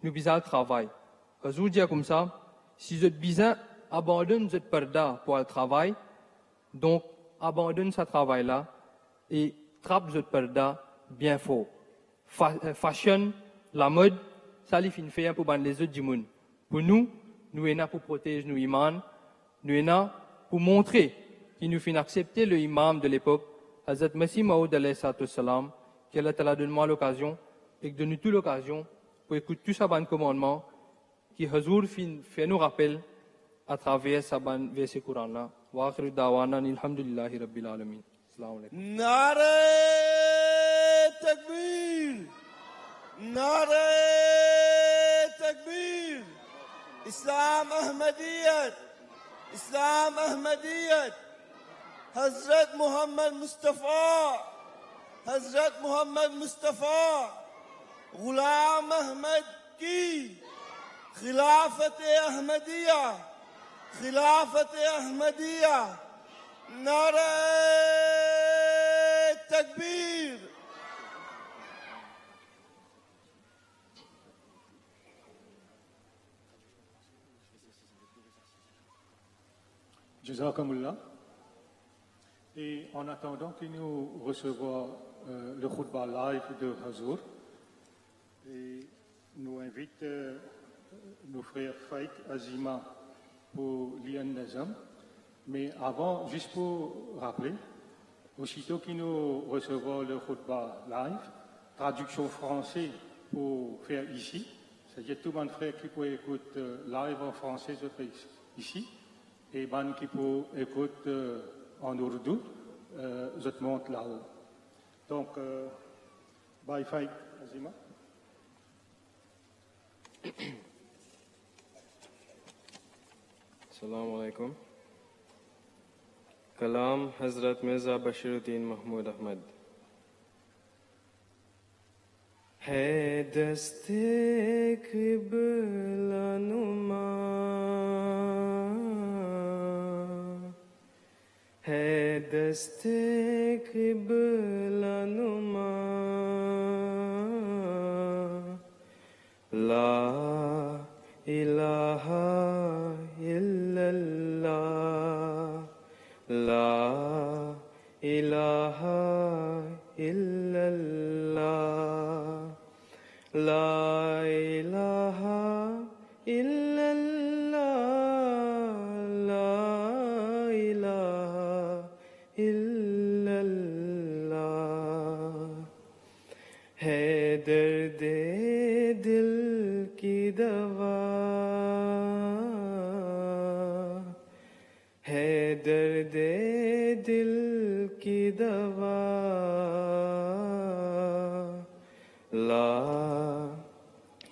nous besoin de travail. Hazur dit comme ça, si vous besoin abandonne votre parda pour le travail, donc abandonne ce travail là et trappe votre parda bien fort. Fashion, la mode, ça les fait faire pour les autres du monde. Pour nous, nous sommes là pour protéger nos imams, nous sommes là pour montrer qu'ils nous font accepter le imam de l'époque, Hazrat Masih Maud alayhi salam, qu'Allah Ta'ala donne-moi l'occasion et que donne-nous toute l'occasion pour écouter tout ça ban commandement qui Hazur fait nous rappel à travers sa ban verset Coran là. Wa akhiru da'wana alhamdulillahi rabbil alamin. Assalamu alaikum. नारे तकबीर नारे तकबीर इस्लाम अहमदियत हजरत मोहम्मद मुस्तफ़ा गुलाम अहमद की खिलाफत अहमदिया नारे तकबीर Jazakumullah. Et en attendant que nous recevons le khutbah live de Hazour, et nous invite nos frères Faik Azima pour l'Ian Nazam. Mais avant, juste pour rappeler, aussitôt que nous recevons le khutbah live, traduction français pour faire ici, c'est-à-dire tout le monde frère qui peut écouter live en français, je fais ici, et ban qui peut écouter en ourdou, je te montre là-haut. Donc, bye Faik Azima. Assalamu alaikum. Kalam Hazrat Mirza Bashiruddin Mahmud Ahmad. ہے دستے قبلہ نما ہے دستے قبلہ نما لا الہ الا اللہ لا الہ الا اللہ لا الہ الا اللہ لا الہ الا اللہ ہے درد دل کی دوا ہے درد دل کی دوا لا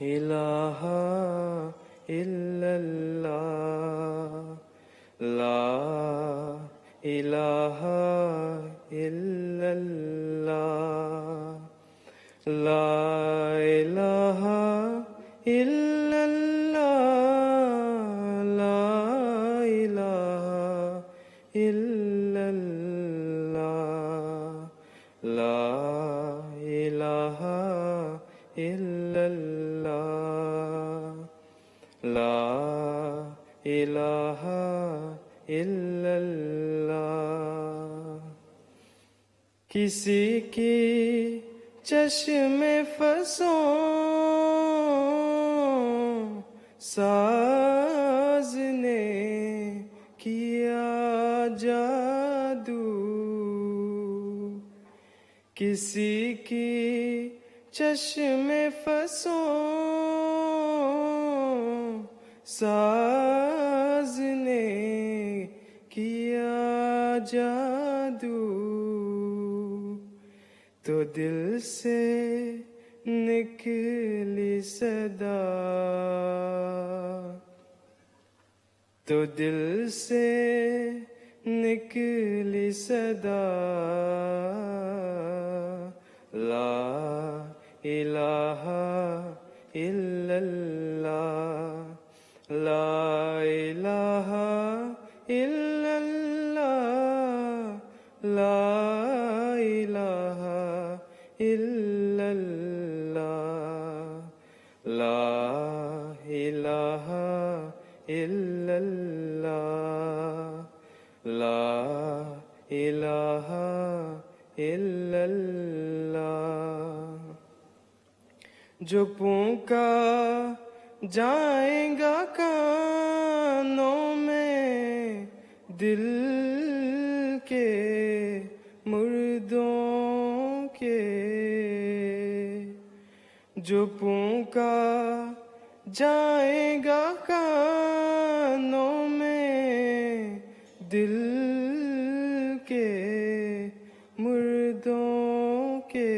الہ الا اللہ لا الہ الا اللہ لا الہ الا اللہ لا الہ الا اللہ لا الہ الا اللہ لا الہ الا اللہ کسی کی چشم فسوں ساز نے کیا جادو کسی کی چشم فسوں ساز نے کیا جادو تو دل سے نکلی صدا تو دل سے نکلی صدا لا الہ الا اللہ لا الہ الا اللہ لا الہ الا اللہ لا الہ الا اللہ لا الہ الا اللہ جو پونکا جائیں گا کانوں میں دل کے مردوں کے جو پونکا جائیں گا کانوں میں دل کے مردوں کے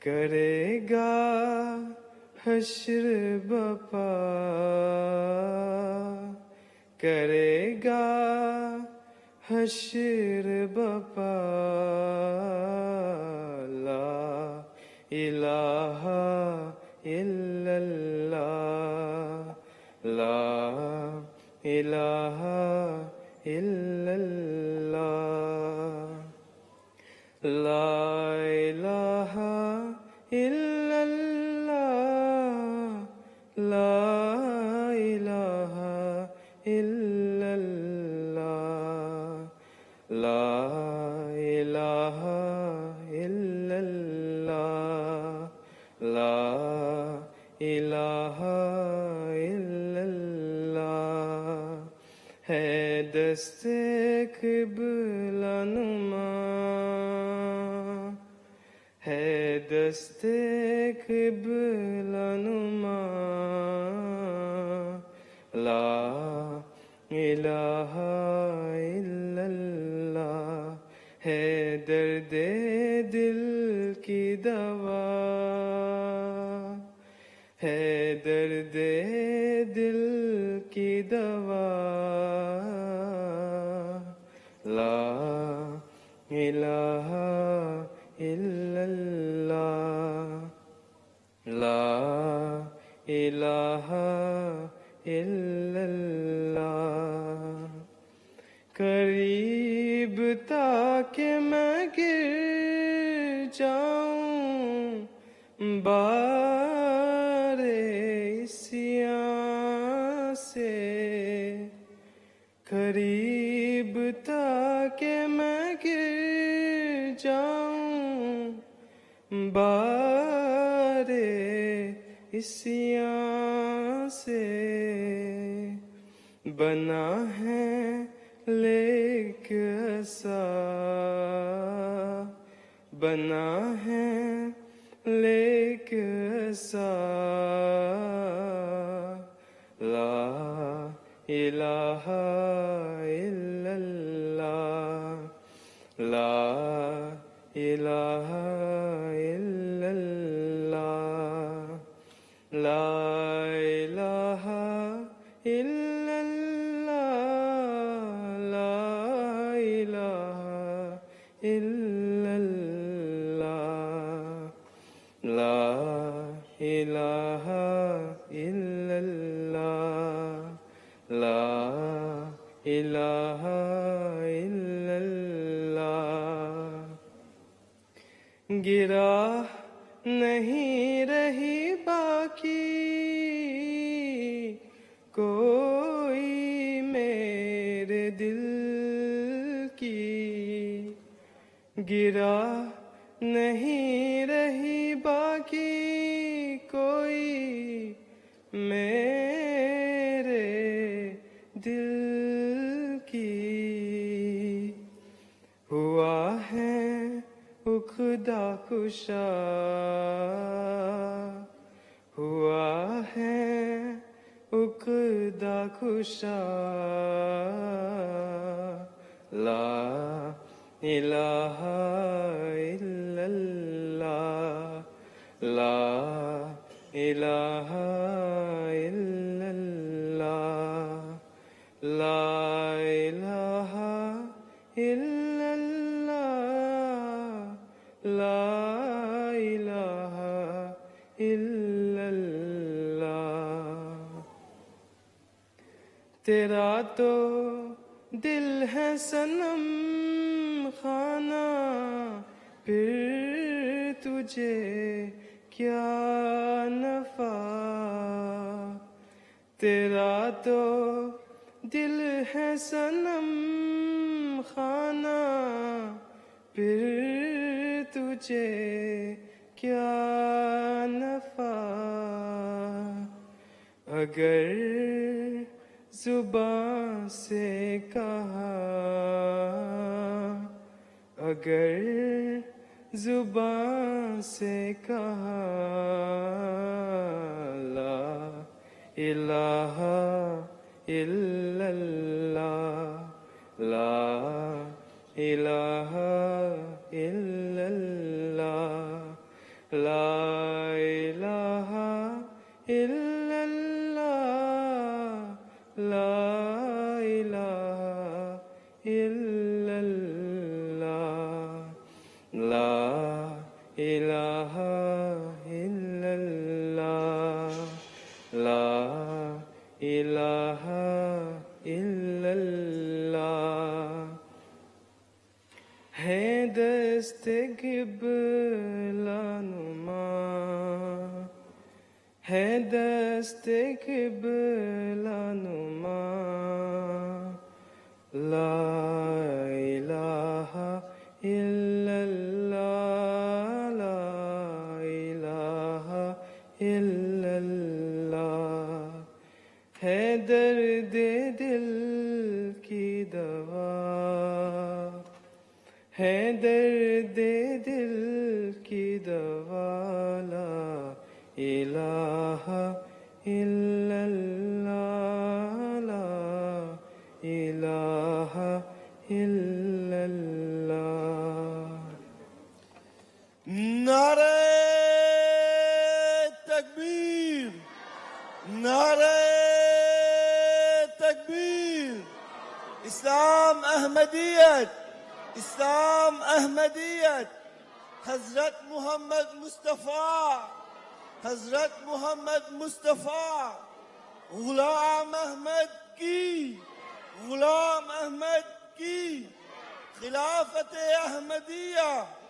کرے گا حشر بپا کرے گا حشر بپا لا الہ الا اللہ لا الہ الا اللہ لا الہ الا اللہ لا الہ دست قبلہ نما ہے دست قبلہ نما لا الہ الا اللہ ہے درد دل کی دوا ہے درد دل کی دوا لا الہ الا اللہ لا الہ الا اللہ قریب تاکہ میں گر جاؤں بارے سیاں سے قریب تاکہ میں گر جاؤں بارے سیاں سے بنا ہے لیک عصا بنا ہے لیک عصا لا الہ الا اللہ لا الہ الا اللہ لا الہ الا اللہ لا الہ الا اللہ لا الہ الا اللہ لا الہ الا اللہ گرا نہیں رہی باقی کوئی میرے دل کی گرا نہیں رہی باقی کوئی میرے دل کی ہوا ہے عقدہ کشا ہوا ہے عقدہ کشا لا الہ الا اللہ لا الہ الا اللہ لا الہ الا اللہ لا الہ الا اللہ تیرا تو دل ہے صنم خانہ پھر تجھے کیا نفع تیرا تو دل ہے صنم خانہ پھر تجھے کیا نفع اگر زبان سے کہا اگر زبان سے کہا لا الہ الا اللہ لا الہ الا اللہ لا الہ الا اللہ لا الہ الا اللہ لا الہ الا اللہ لا الہ الا اللہ ہے دست قبلہ نما ہے دست قبلہ نما لا الہ الا اللہ لا الہ الا اللہ ہے درد دل کی دوا ہے، درد دل کی دوا لا الہ الا اللہ، لا الہ الا اللہ۔ نعرہ تکبیر، نعرہ تکبیر۔ اسلام احمدیت، اسلام احمدیت، حضرت محمد مصطفیٰ، حضرت محمد مصطفیٰ، غلام احمد کی، غلام احمد کی، خلافت احمدیہ۔